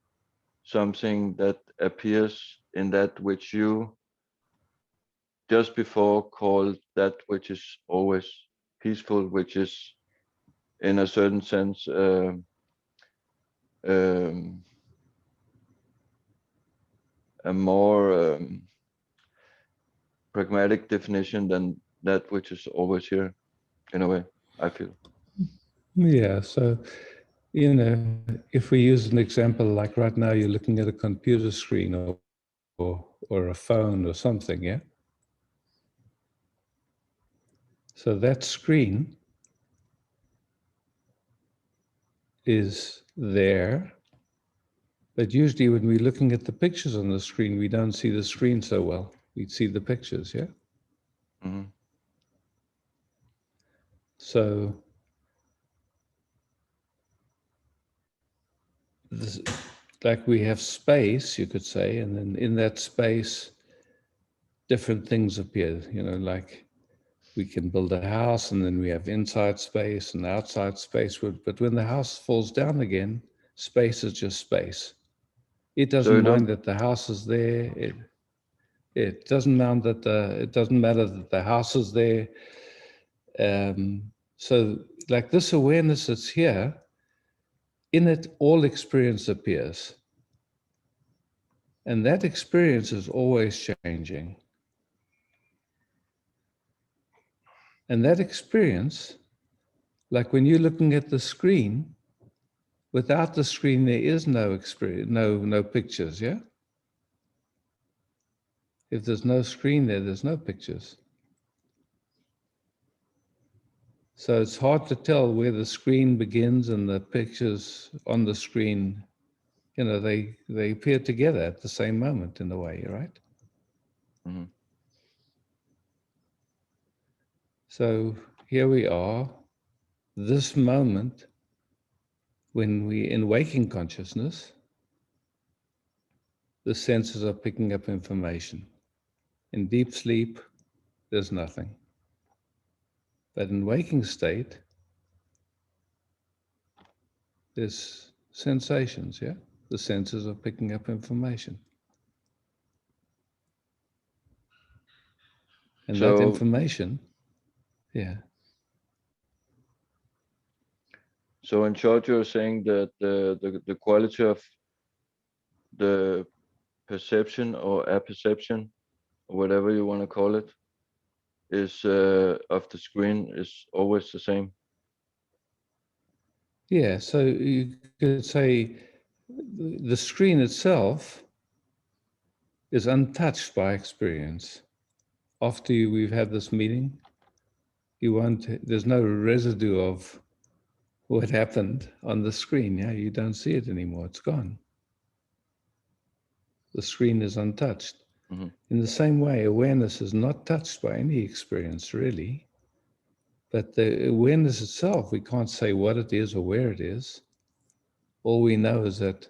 something that appears in that which you just before called that which is always peaceful, which is in a certain sense um, a more pragmatic definition than that which is always here, in a way, I feel. Yeah, so, if we use an example like right now, you're looking at a computer screen or a phone or something, yeah? So that screen is there, but usually when we're looking at the pictures on the screen, we don't see the screen so well. We see the pictures, yeah? Mm-hmm. So this, like we have space, you could say, and then in that space, different things appear, like we can build a house and then we have inside space and outside space. But when the house falls down again, space is just space. It So you doesn't mind don't, that the house is there. It doesn't mind that it doesn't matter that the house is there. So like this awareness that's here, in it, all experience appears. And that experience is always changing. And that experience, like when you're looking at the screen, without the screen, there is no experience, no pictures, yeah? If there's no screen there, there's no pictures. So it's hard to tell where the screen begins and the pictures on the screen, they appear together at the same moment in a way, right? mm-hmm. So here we are, this moment, when we in waking consciousness, the senses are picking up information. In deep sleep, there's nothing. But in waking state, there's sensations, yeah? The senses are picking up information. And that So information, yeah. so in short, you're saying that the quality of the perception or apperception, or whatever you want to call it, is of the screen is always the same. Yeah, so you could say the screen itself is untouched by experience. After we've had this meeting, there's no residue of what happened on the screen. Yeah, you don't see it anymore. It's gone. The screen is untouched. Mm-hmm. In the same way, awareness is not touched by any experience, really. But the awareness itself, we can't say what it is or where it is. All we know is that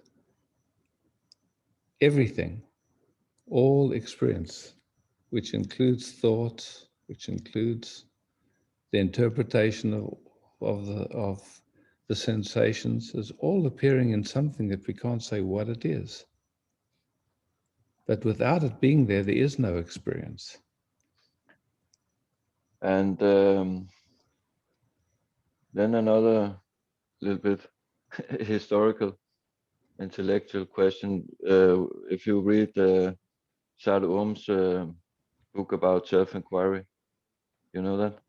everything, all experience, which includes thoughts, which includes the interpretation of the sensations, is all appearing in something that we can't say what it is. But without it being there, there is no experience. And then another little bit historical, intellectual question. If you read Sadhu Om's book about self-inquiry, you know that?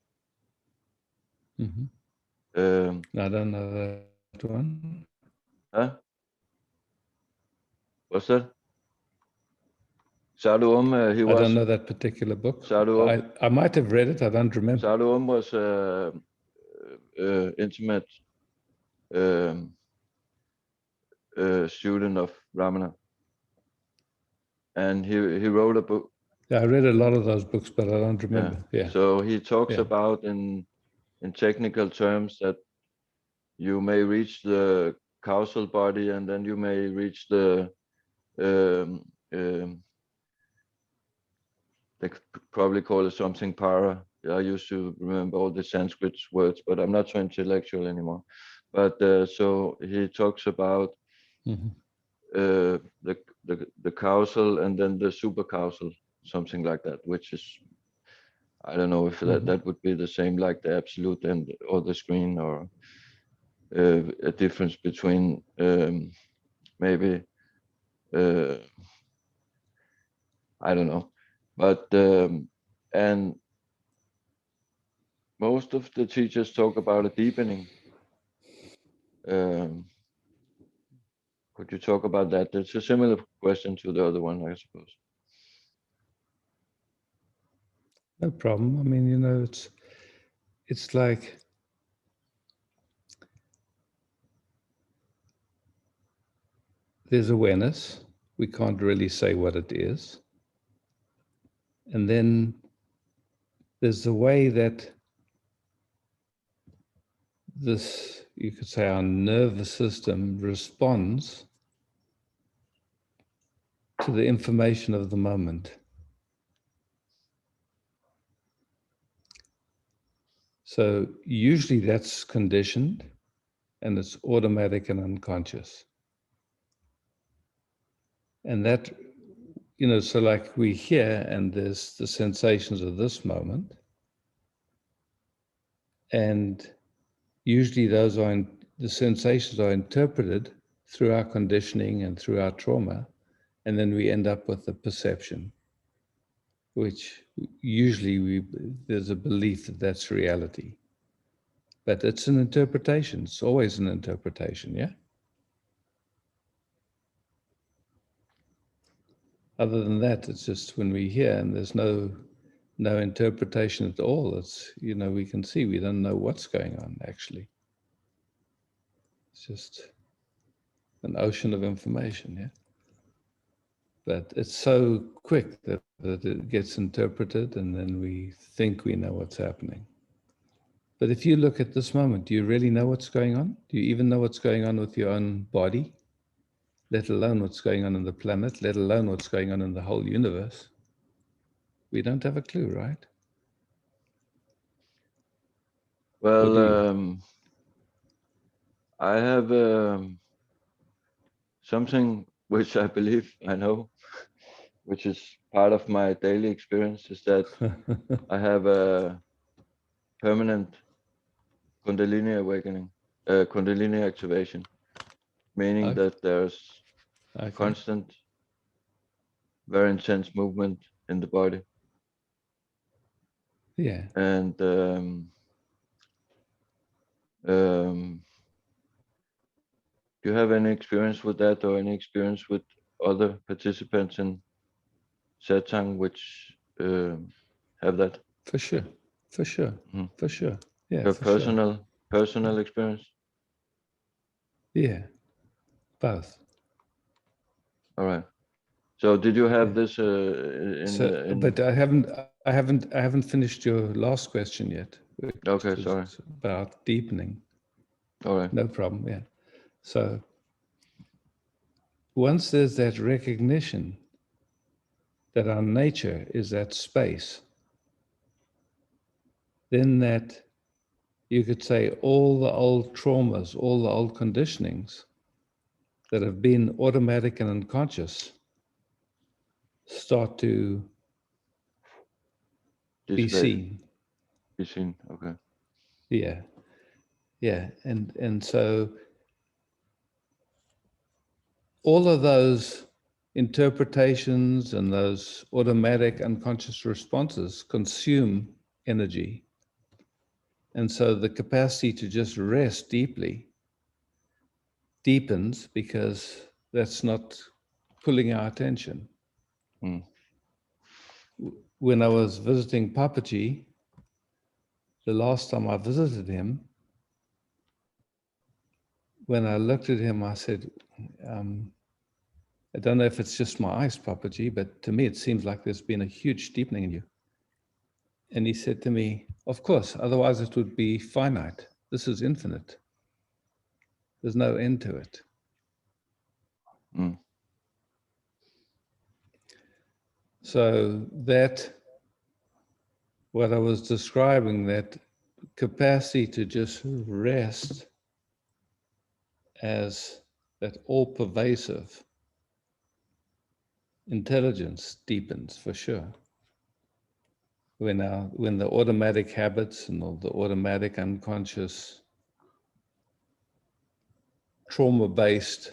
Mm-hmm. I don't know that one. Huh? What's that? Sadhu Om, I don't know that particular book. Sadhu Om, I might have read it. I don't remember. Sadhu Om was intimate student of Ramana, and he wrote a book. Yeah, I read a lot of those books, but I don't remember. Yeah. So he talks Yeah. about in technical terms that you may reach the causal body, and then you may reach the they could probably call it something para. I used to remember all the Sanskrit words, but I'm not so intellectual anymore. But so he talks about the causal and then the supercausal, something like that, which is, I don't know if that would be the same like the absolute and or the screen, or a difference between maybe I don't know, but and most of the teachers talk about a deepening. Could you talk about that? It's a similar question to the other one, I suppose. No problem. I mean, you know, it's like there's awareness. We can't really say what it is. And then there's the way that this, you could say, our nervous system responds to the information of the moment. So usually that's conditioned and it's automatic and unconscious. And that, you know, so like we hear and there's the sensations of this moment. And usually those are, the sensations are interpreted through our conditioning and through our trauma. And then we end up with a perception, which usually there's a belief that that's reality. But it's an interpretation. It's always an interpretation, yeah? Other than that, it's just when we hear and there's no interpretation at all. It's, you know, we can see, we don't know what's going on actually. It's just an ocean of information, yeah? But it's so quick that it gets interpreted and then we think we know what's happening. But if you look at this moment, do you really know what's going on? Do you even know what's going on with your own body? Let alone what's going on in the planet, let alone what's going on in the whole universe. We don't have a clue, right? Well, I have something which I believe I know, which is part of my daily experience, is that I have a permanent Kundalini awakening, Kundalini activation, meaning that there's constant, very intense movement in the body. Yeah. And do you have any experience with that, or any experience with other participants in satsang which have that? For sure, for sure, for sure. Yeah, your for personal experience? Yeah, both. All right. So did you have this But I haven't finished your last question yet. Okay, sorry. About deepening. All right. No problem, yeah. So once there's that recognition that our nature is that space, then that, you could say, all the old traumas, all the old conditionings that have been automatic and unconscious start to be seen. Be seen, okay. Yeah, yeah, and so all of those interpretations and those automatic unconscious responses consume energy. And so the capacity to just rest deeply deepens because that's not pulling our attention. When I was visiting Papaji, the last time I visited him, when I looked at him, I said, I don't know if it's just my eyes, Papaji, but to me it seems like there's been a huge deepening in you. And he said to me, of course, otherwise it would be finite. This is infinite. There's no end to it. Mm. So that, what I was describing, that capacity to just rest as that all-pervasive intelligence deepens for sure. When the automatic habits and all the automatic unconscious trauma-based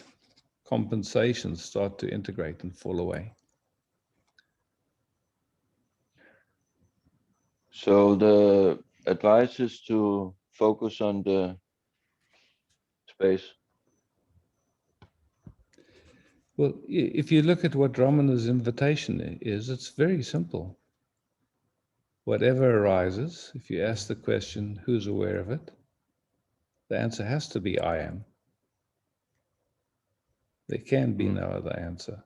compensations start to integrate and fall away. So the advice is to focus on the space. Well, if you look at what Ramana's invitation is, it's very simple. Whatever arises, if you ask the question, who's aware of it? The answer has to be I am. There can be no other answer.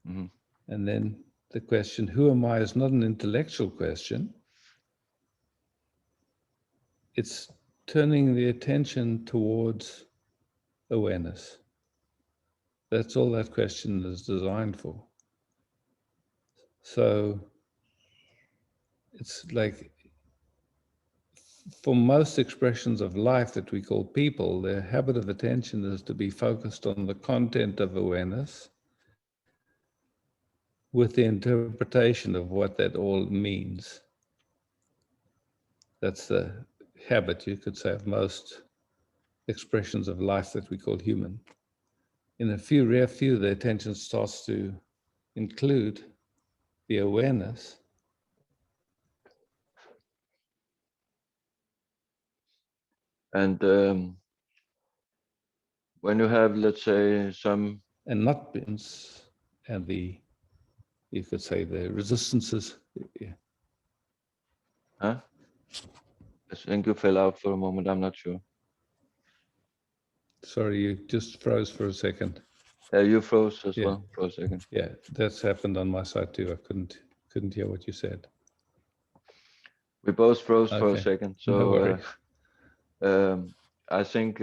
Mm-hmm. And then the question, who am I, is not an intellectual question. It's turning the attention towards awareness. That's all that question is designed for. So it's like, for most expressions of life that we call people, their habit of attention is to be focused on the content of awareness with the interpretation of what that all means. That's the habit, you could say, of most expressions of life that we call human. In a few, rare few, the attention starts to include the awareness. And when you have, let's say, some... And not bins, and the, you could say, the resistances. Yeah. Huh? I think you fell out for a moment, I'm not sure. Sorry, you just froze for a second. Yeah, you froze as Yeah. well for a second. Yeah, that's happened on my side too. I couldn't hear what you said. We both froze for a Okay, second. no So worry. I think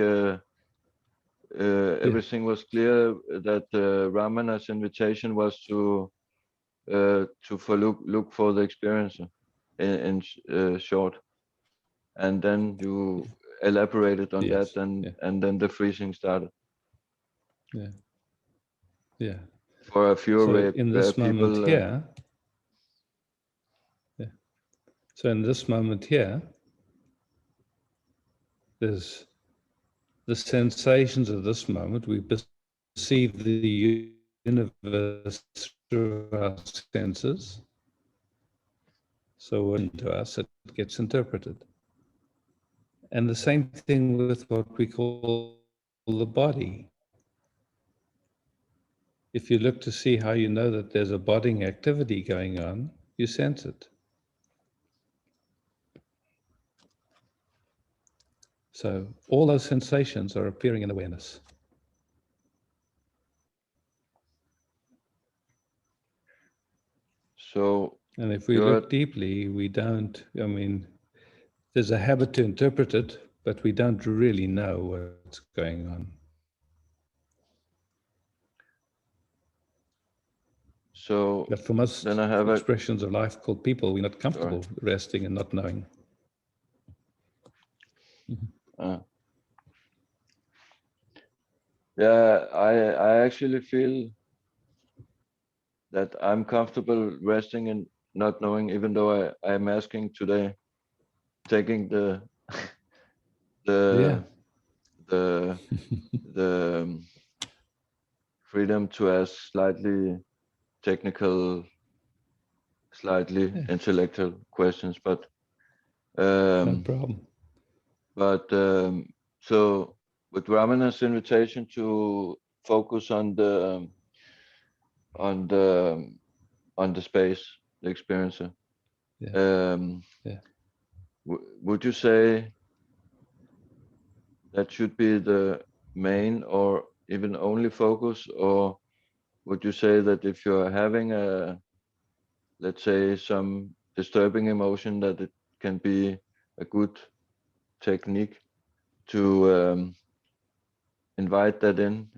everything was clear, that Ramana's invitation was to look for the experiencer in short, and then you elaborated on Yes, that, and yeah. and then the freezing started. Yeah, yeah. For a few So in this moment people. here, yeah. So in this moment here, there's the sensations of this moment. We perceive the universe through our senses. So when to us, it gets interpreted. And the same thing with what we call the body. If you look to see how you know that there's a bodying activity going on, you sense it. So all those sensations are appearing in awareness. So, and if we look deeply, we don't, I mean, there's a habit to interpret it, but we don't really know what's going on. So, but for most then I have expressions of life called people, we're not comfortable resting and not knowing. Yeah, I actually feel that I'm comfortable resting and not knowing, even though I'm asking today, taking the freedom to ask slightly technical, slightly intellectual questions, but no problem. But so with Ramana's invitation to focus on the space, the experiencer, would you say that should be the main, or even only focus, or would you say that if you're having a, let's say, some disturbing emotion, that it can be a good technique to invite that in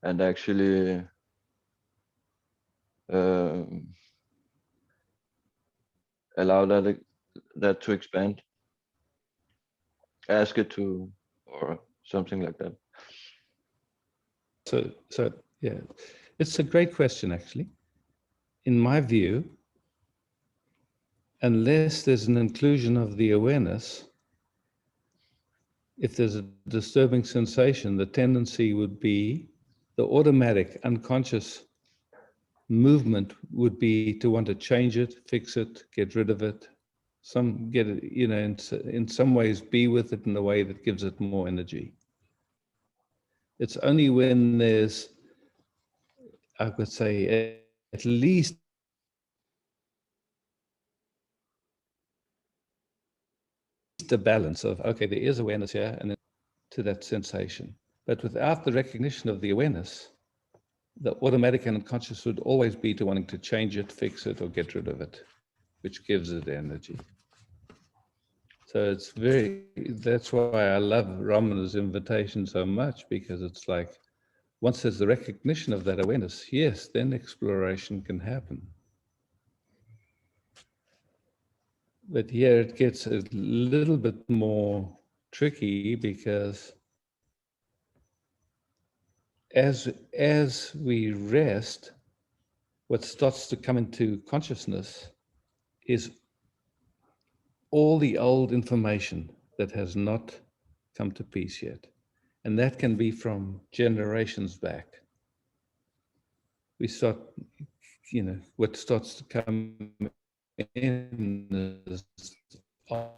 and actually allow that to expand, ask it to, or something like that? So yeah, it's a great question, actually. In my view, unless there's an inclusion of the awareness, if there's a disturbing sensation, the tendency would be the automatic unconscious movement would be to want to change it, fix it, get rid of it, get it, in some ways be with it in a way that gives it more energy. It's only when there's, I would say, at least a balance of, okay, there is awareness here, and then to that sensation. But without the recognition of the awareness, the automatic and unconscious would always be to wanting to change it, fix it, or get rid of it, which gives it energy. So that's why I love Ramana's invitation so much, because it's like, once there's the recognition of that awareness, yes, then exploration can happen. But here it gets a little bit more tricky, because as we rest, what starts to come into consciousness is all the old information that has not come to peace yet. And that can be from generations back. We start, what starts to come in is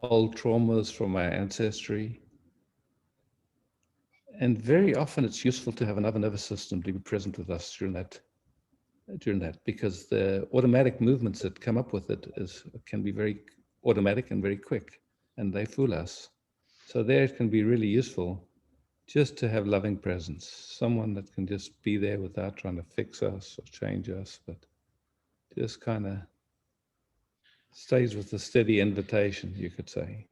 old traumas from our ancestry. And very often it's useful to have another nervous system to be present with us during that, because the automatic movements that come up with it can be very automatic and very quick, and they fool us. So there it can be really useful just to have loving presence, someone that can just be there without trying to fix us or change us, but just kind of stays with a steady invitation, you could say.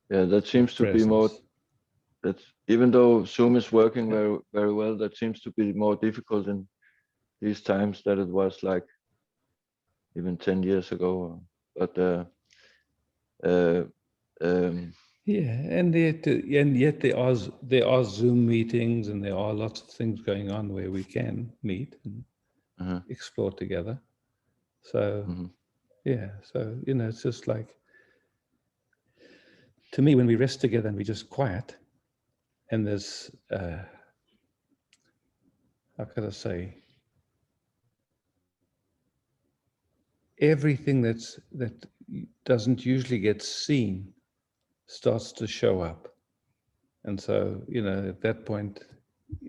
Yeah, that seems to be more, that's, even though Zoom is working very, very well, that seems to be more difficult in these times than it was like even 10 years ago. But yeah, and yet there are Zoom meetings, and there are lots of things going on where we can meet and explore together. So yeah, so it's just like, to me, when we rest together and we just quiet, and there's how could I say, everything that doesn't usually get seen starts to show up. And so, at that point,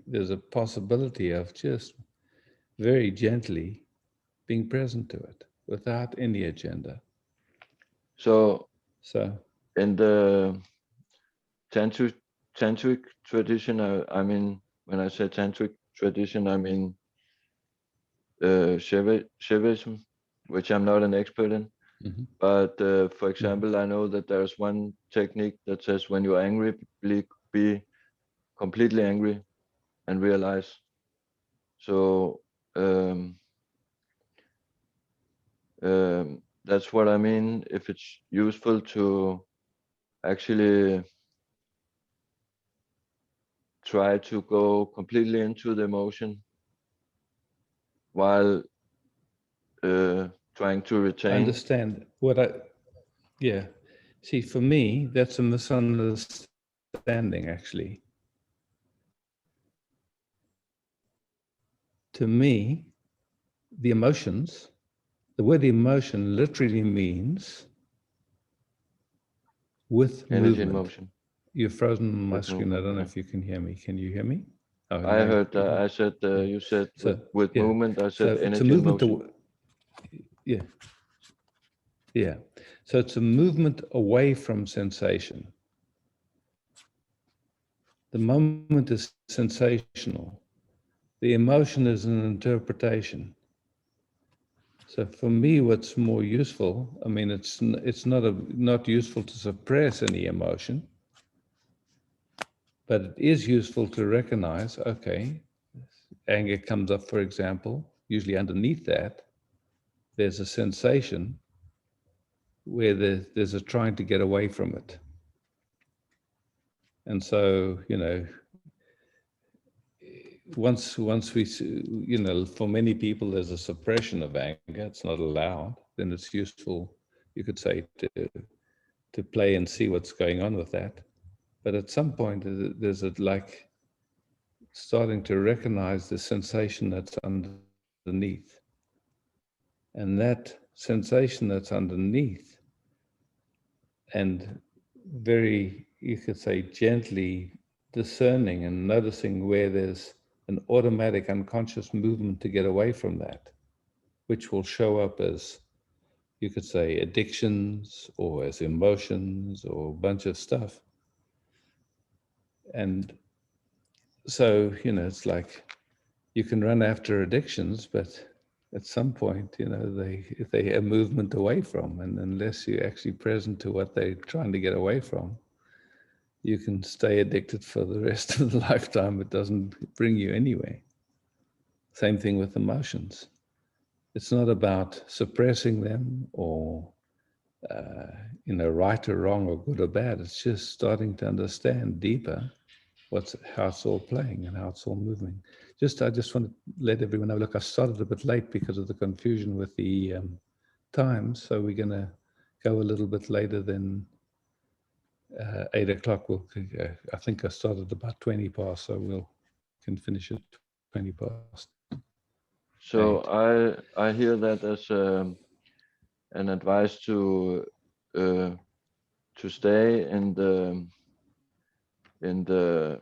there's a possibility of just very gently being present to it without any agenda. So in the tantric tradition, I mean, when I say tantric tradition, I mean Shaivism, which I'm not an expert in. But for example, I know that there's one technique that says when you're angry, be completely angry and realize. So that's what I mean. If it's useful to actually try to go completely into the emotion while trying to retain. I understand see, for me, that's a misunderstanding, actually. To me, the emotions, the word emotion literally means with energy movement. and motion. You're frozen on my With screen. I movement, don't know yeah. if you can hear me. Can you hear me? Oh, I heard that. I said you said with movement. I said it's a energy and movement. motion. Yeah. So it's a movement away from sensation. The moment is sensational. The emotion is an interpretation. So for me, what's more useful, I mean, it's not useful to suppress any emotion, but it is useful to recognize, okay, anger comes up, for example, usually underneath that, there's a sensation where there's a trying to get away from it. And so, once we, for many people, there's a suppression of anger, it's not allowed, then it's useful, you could say, to play and see what's going on with that. But at some point, there's a like starting to recognize the sensation that's underneath. And that sensation that's underneath, and very, you could say, gently discerning and noticing where there's an automatic unconscious movement to get away from that, which will show up as, you could say, addictions or as emotions or a bunch of stuff. And so, it's like you can run after addictions, but at some point, they a movement away from, and unless you're actually present to what they're trying to get away from, you can stay addicted for the rest of the lifetime. It doesn't bring you anywhere. Same thing with emotions. It's not about suppressing them or, right or wrong or good or bad. It's just starting to understand deeper how it's all playing and how it's all moving. I just want to let everyone know, look, I started a bit late because of the confusion with the times. So we're going to go a little bit later than 8 o'clock. I think I started about 20 past, so we can finish at 20 past. So I hear that as an advice to stay in the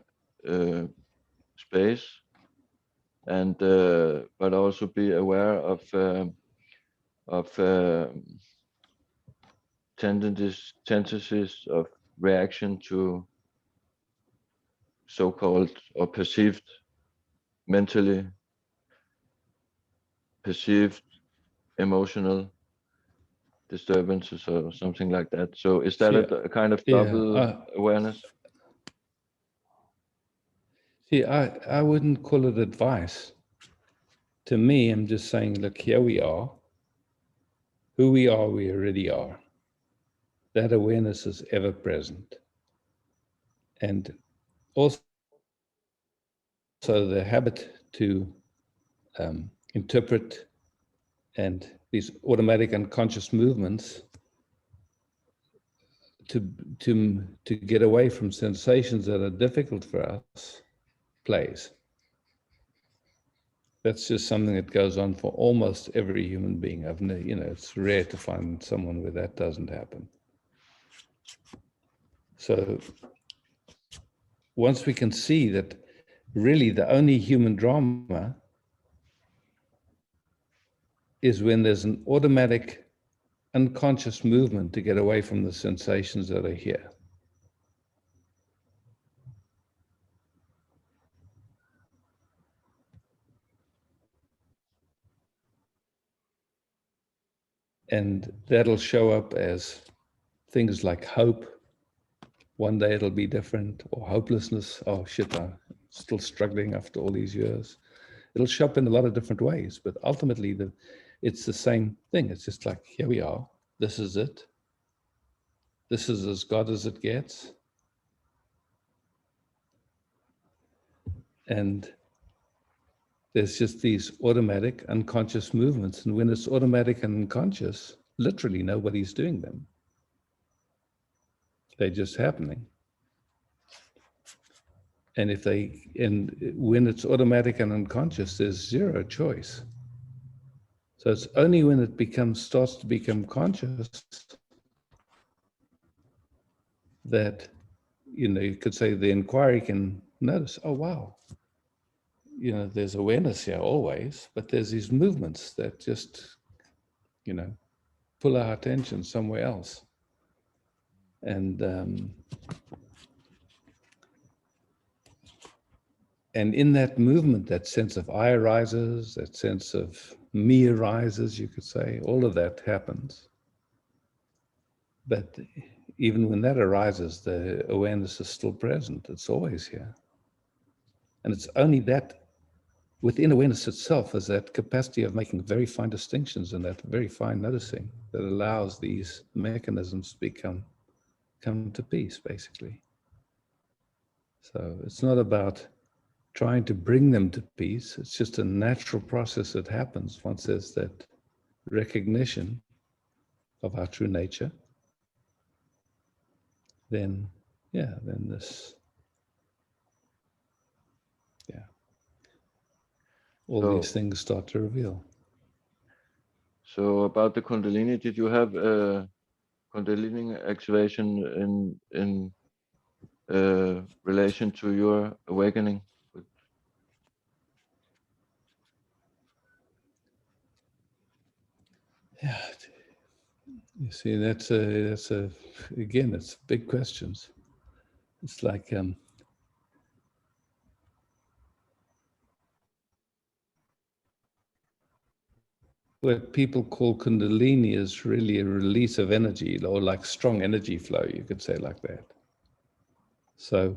space, and but also be aware of tendencies of reaction to so-called or perceived, mentally perceived emotional disturbances or something like that. So is that a kind of double awareness? See, I wouldn't call it advice. To me, I'm just saying, look, here we are. Who we are, we already are. That awareness is ever present. And also the habit to interpret and these automatic unconscious movements to get away from sensations that are difficult for us plays. That's just something that goes on for almost every human being. It's rare to find someone where that doesn't happen. So once we can see that really the only human drama is when there's an automatic unconscious movement to get away from the sensations that are here. And that'll show up as things like hope. One day it'll be different, or hopelessness. Oh shit, I'm still struggling after all these years. It'll show up in a lot of different ways, but ultimately it's the same thing. It's just like, here we are. This is it. This is as God as it gets. And there's just these automatic unconscious movements. And when it's automatic and unconscious, literally nobody's doing them. They're just happening. And when it's automatic and unconscious, there's zero choice. So it's only when it starts to become conscious that, you could say the inquiry can notice, oh, wow, there's awareness here always, but there's these movements that just, pull our attention somewhere else. And in that movement, that sense of I arises, that sense of me arises, you could say, all of that happens. But even when that arises, the awareness is still present. It's always here. And it's only that within awareness itself is that capacity of making very fine distinctions and that very fine noticing that allows these mechanisms to come to peace, basically. So it's not about trying to bring them to peace. It's just a natural process that happens once there's that recognition of our true nature. Then this, all these things start to reveal. So about the Kundalini, did you have a Kundalini activation in relation to your awakening? Yeah, you see, that's again, it's big questions. It's like what people call Kundalini is really a release of energy, or like strong energy flow, you could say like that. So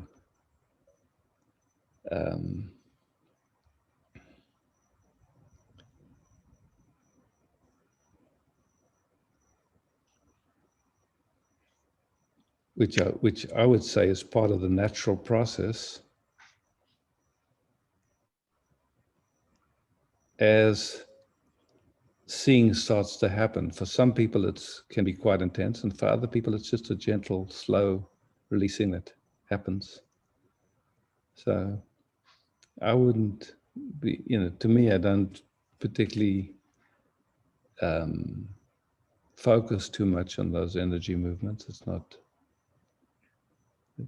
which I would say is part of the natural process as seeing starts to happen. For some people, it can be quite intense, and for other people, it's just a gentle, slow releasing that happens. So I wouldn't be, to me, I don't particularly focus too much on those energy movements. It's not.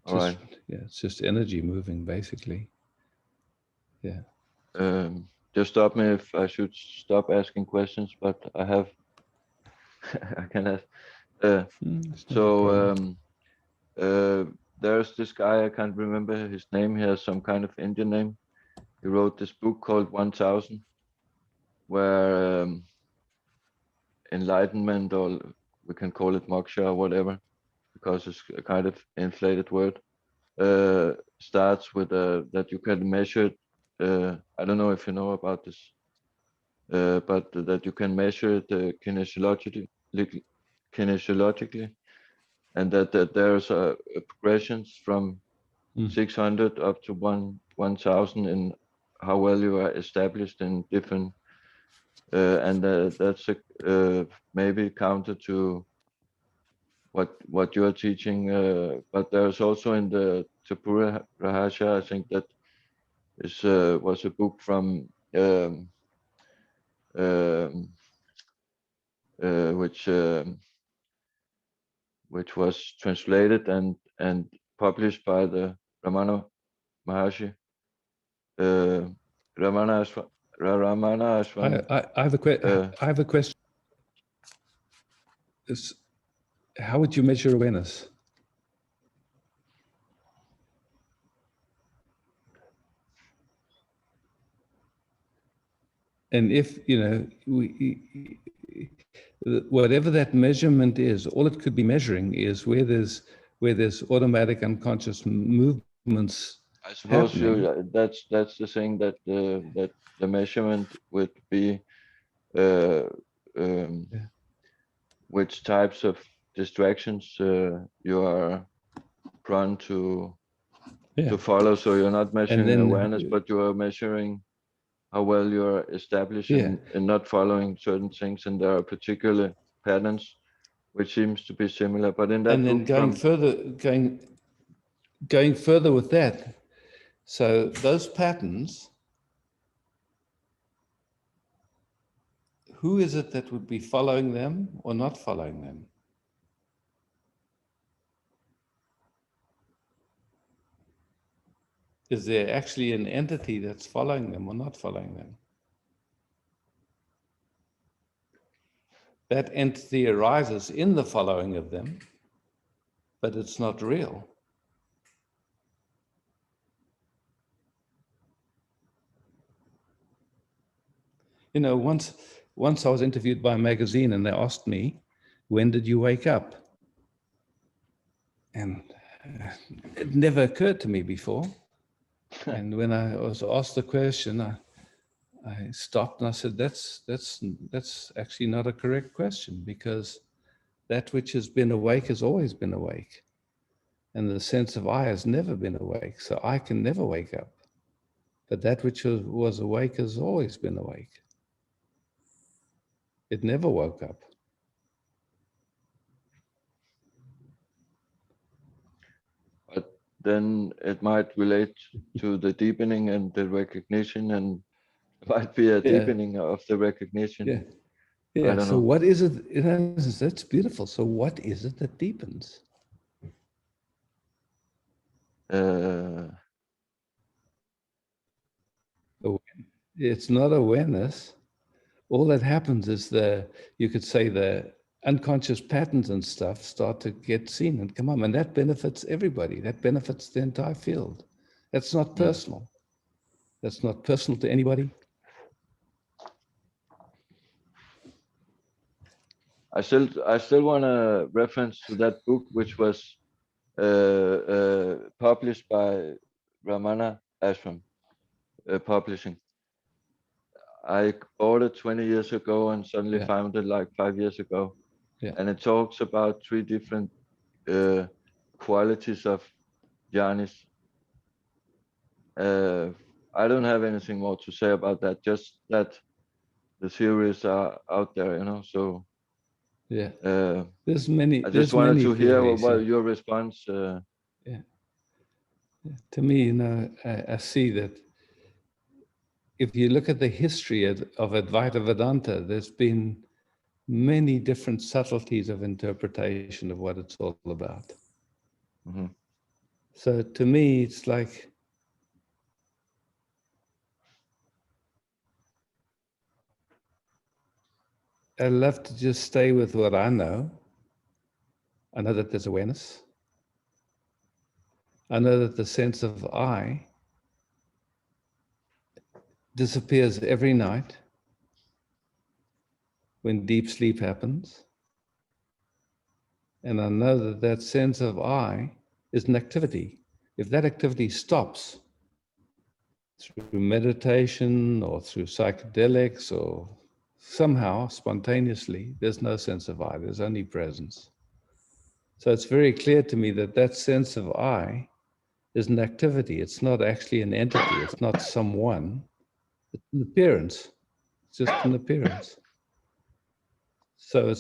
All right. Yeah, it's just energy moving, basically. Yeah. Just stop me if I should stop asking questions, but I have. I can ask. There's this guy, I can't remember his name. He has some kind of Indian name. He wrote this book called 1000, where enlightenment, or we can call it moksha or whatever, because it's a kind of inflated word, starts with that you can measure it. I don't know if you know about this, but that you can measure it kinesiologically, and that there's progressions from 600 up to 1000 in how well you are established in different, and that's maybe counter to what you are teaching, but there's also in the Tripura Rahasya, I think that was a book from which was translated and published by the Ramana Maharshi. Ramana Ashwan. I have a question. How would you measure awareness? And if, whatever that measurement is, all it could be measuring is where there's automatic unconscious movements. I suppose that's the thing, that the measurement would be which types of distractions you are prone to follow. So you're not measuring awareness, but you are measuring how well you're established in not following certain things, and there are particular patterns which seems to be similar. But in that and then going further with that, so those patterns, who is it that would be following them or not following them? Is there actually an entity that's following them or not following them? That entity arises in the following of them, but it's not real. You know, once I was interviewed by a magazine and they asked me, when did you wake up? And it never occurred to me before. And when I was asked the question, I stopped and I said, that's actually not a correct question, because that which has been awake has always been awake. And the sense of I has never been awake. So I can never wake up. But that which was awake has always been awake. It never woke up. But then it might relate to the deepening and the recognition, and might be a deepening of the recognition. Yeah. I Yeah. don't So know. what is it? That's beautiful. So what is it that deepens? It's not awareness. All that happens is you could say the unconscious patterns and stuff start to get seen and come up, and that benefits everybody. That benefits the entire field. That's not personal. That's not personal to anybody. I still want a reference to that book, which was published by Ramana Ashram Publishing. I bought it 20 years ago and suddenly found it like 5 years ago. Yeah. And it talks about 3 different qualities of jhanis. I don't have anything more to say about that, just that the theories are out there, you know, so yeah. There's many. I just wanted to hear what your response. Yeah. To me, you know, I see that if you look at the history of Advaita Vedanta, there's been many different subtleties of interpretation of what it's all about. Mm-hmm. So to me, it's like I love to just stay with what I know. I know that there's awareness. I know that the sense of I disappears every night when deep sleep happens. And I know that that sense of I is an activity. If that activity stops through meditation or through psychedelics or somehow spontaneously, there's no sense of I, there's only presence. So it's very clear to me that that sense of I is an activity. It's not actually an entity. It's not someone. It's an appearance. It's just an appearance. So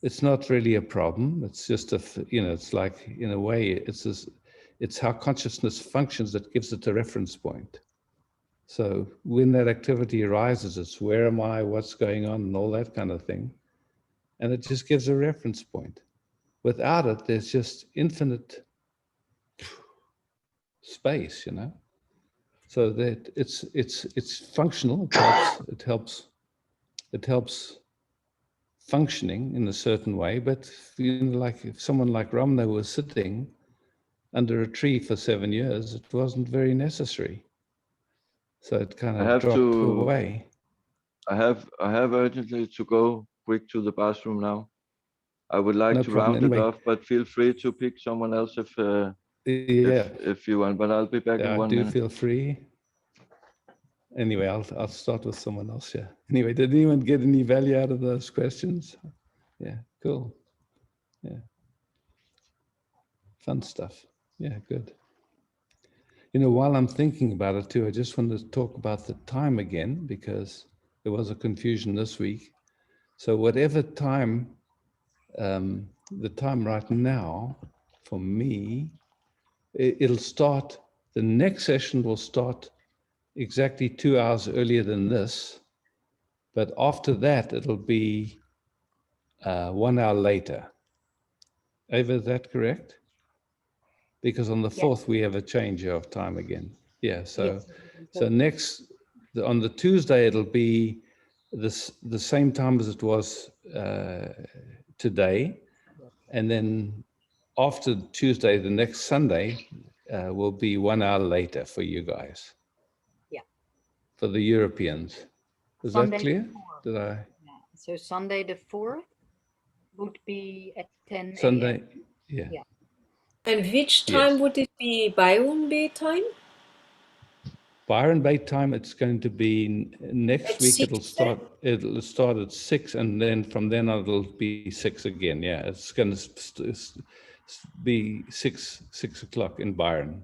it's not really a problem. It's just it's like, in a way, it's how consciousness functions that gives it a reference point. So when that activity arises, it's where am I, what's going on, and all that kind of thing. And it just gives a reference point. Without it, there's just infinite space, you know. So that it's functional. It helps functioning in a certain way. But like if someone like Ramana was sitting under a tree for 7 years, it wasn't very necessary. So it kind of dropped away. I have urgently to go quick to the bathroom now. I would like to round it off, but feel free to pick someone else if you want. But I'll be back in 1 minute. Do feel free. Anyway, I'll start with someone else. Yeah. Anyway, did anyone get any value out of those questions? Yeah. Cool. Yeah. Fun stuff. Yeah. Good. You know, while I'm thinking about it too, I just wanted to talk about the time again, because there was a confusion this week. So whatever time, the time right now for me, it'll start, the next session will start exactly 2 hours earlier than this. But after that, it'll be 1 hour later. Ava, is that correct? Because on the 4th, we have a change of time again. Yeah, so on the Tuesday, it'll be the same time as it was today. And then after Tuesday, the next Sunday will be 1 hour later for you guys. Yeah. For the Europeans. Is Sunday that the clear? 4th. Did I? Yeah. So Sunday the 4th would be at 10 a.m. Sunday? Yeah. Yeah. And which Yes. time would it be? Byron Bay time? Byron Bay time, it's going to be next At week. 6 then? It'll start at 6, and then from then on it'll be 6 again. Yeah, it's going to be 6 o'clock in Byron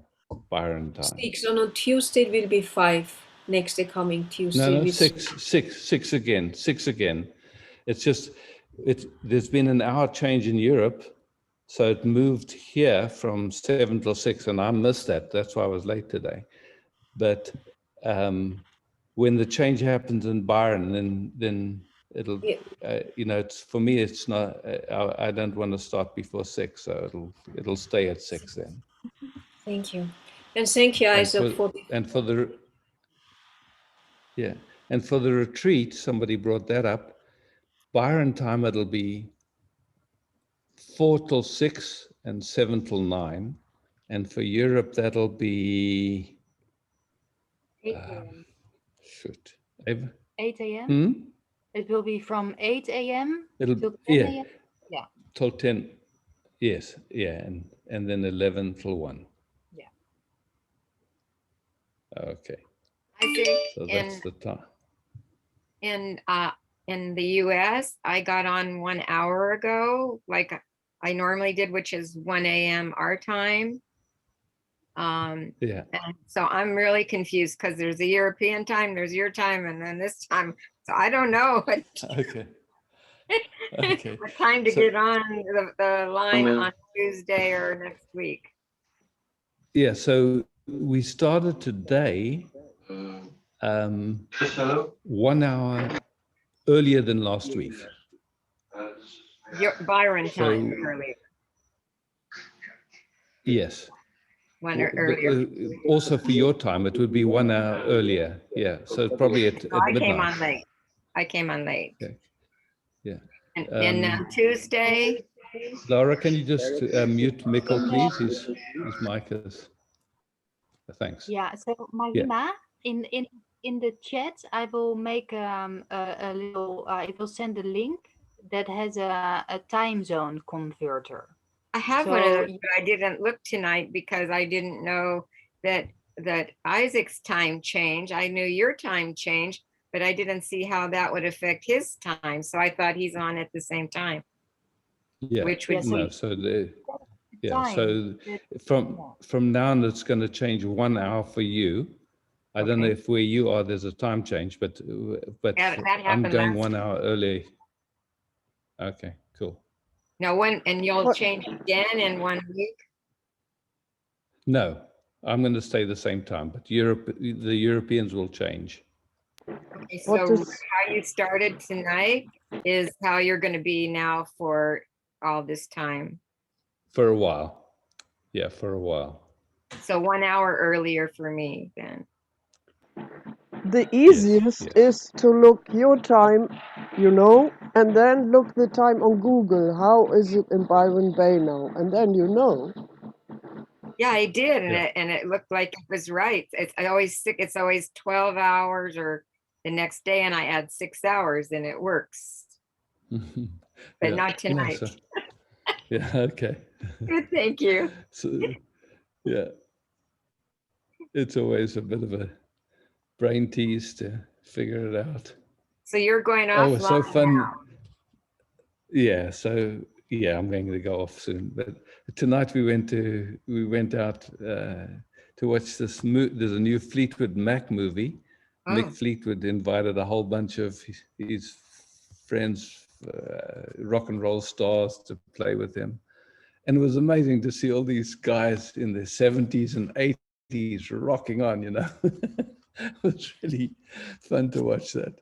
time. 6. And on Tuesday it will be 5. Next coming Tuesday. No, which 6 again. 6 again. It's just there's been an hour change in Europe, so it moved here from 7 till 6, and I missed that. That's why I was late today. But when the change happens in Byron, then it'll, Yeah. it's for me. It's not. I don't want to start before 6, so it'll stay at 6 then. Thank you, and thank you, Isaac, for the retreat. Somebody brought that up. Byron time, it'll be 4 till 6 and 7 till 9, and for Europe that'll be 8 a.m. shoot. 8 a.m. It will be from 8 a.m. till 10 a.m. Yeah. Till 10. Yes. Yeah. And then 11 till 1. Yeah. Okay. I think So that's the time. In the US, I got on 1 hour ago, like I normally did, which is 1 a.m. our time. Yeah. And so I'm really confused because there's the European time, there's your time, and then this time. So I don't know what, Okay. Okay. what time to get on the line on Tuesday or next week. Yeah. So we started today 1 hour earlier than last week. Your Byron So, time earlier. Yes. One earlier. Also for your time, it would be 1 hour earlier. Yeah. So probably at I midnight. came on late. I came on late. Okay. Yeah. And Tuesday. Laura, can you just mute Mikkel, please? His mic is. Thanks. Yeah. So Marina, in the chat, I will make a little. I will send a link that has a time zone converter. I have one of those, but I didn't look tonight because I didn't know that Isaac's time changed. I knew your time changed, but I didn't see how that would affect his time. So I thought he's on at the same time. Yeah. Which would no. So so from now on, it's going to change 1 hour for you. I don't know if where you are there's a time change, but that I'm going 1 week. hour early. Okay, cool. Now and you'll change again in 1 week? No, I'm going to stay the same time, but the Europeans will change. Okay, so how you started tonight is how you're going to be now for all this time. For a while. Yeah, for a while. So 1 hour earlier for me then. The easiest is to look your time, and then look the time on Google. How is it in Byron Bay now? And then you know. Yeah, I did, and it looked like it was right. It's always 12 hours or the next day, and I add 6 hours, and it works. But not tonight. Yeah. Okay. Good, thank you. So, yeah, it's always a bit of a brain tease to figure it out. So you're going off. Oh, it's so fun. Now. Yeah. So yeah, I'm going to go off soon. But tonight we went out to watch this. There's a new Fleetwood Mac movie. Oh. Mick Fleetwood invited a whole bunch of his friends, rock and roll stars, to play with him, and it was amazing to see all these guys in their 70s and 80s rocking on. It was really fun to watch that.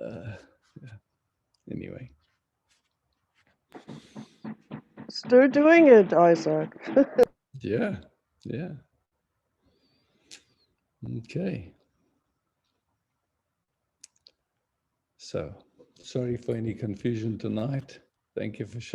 Yeah. Anyway. Still doing it, Isaac. Yeah. Okay. So, sorry for any confusion tonight. Thank you for sharing.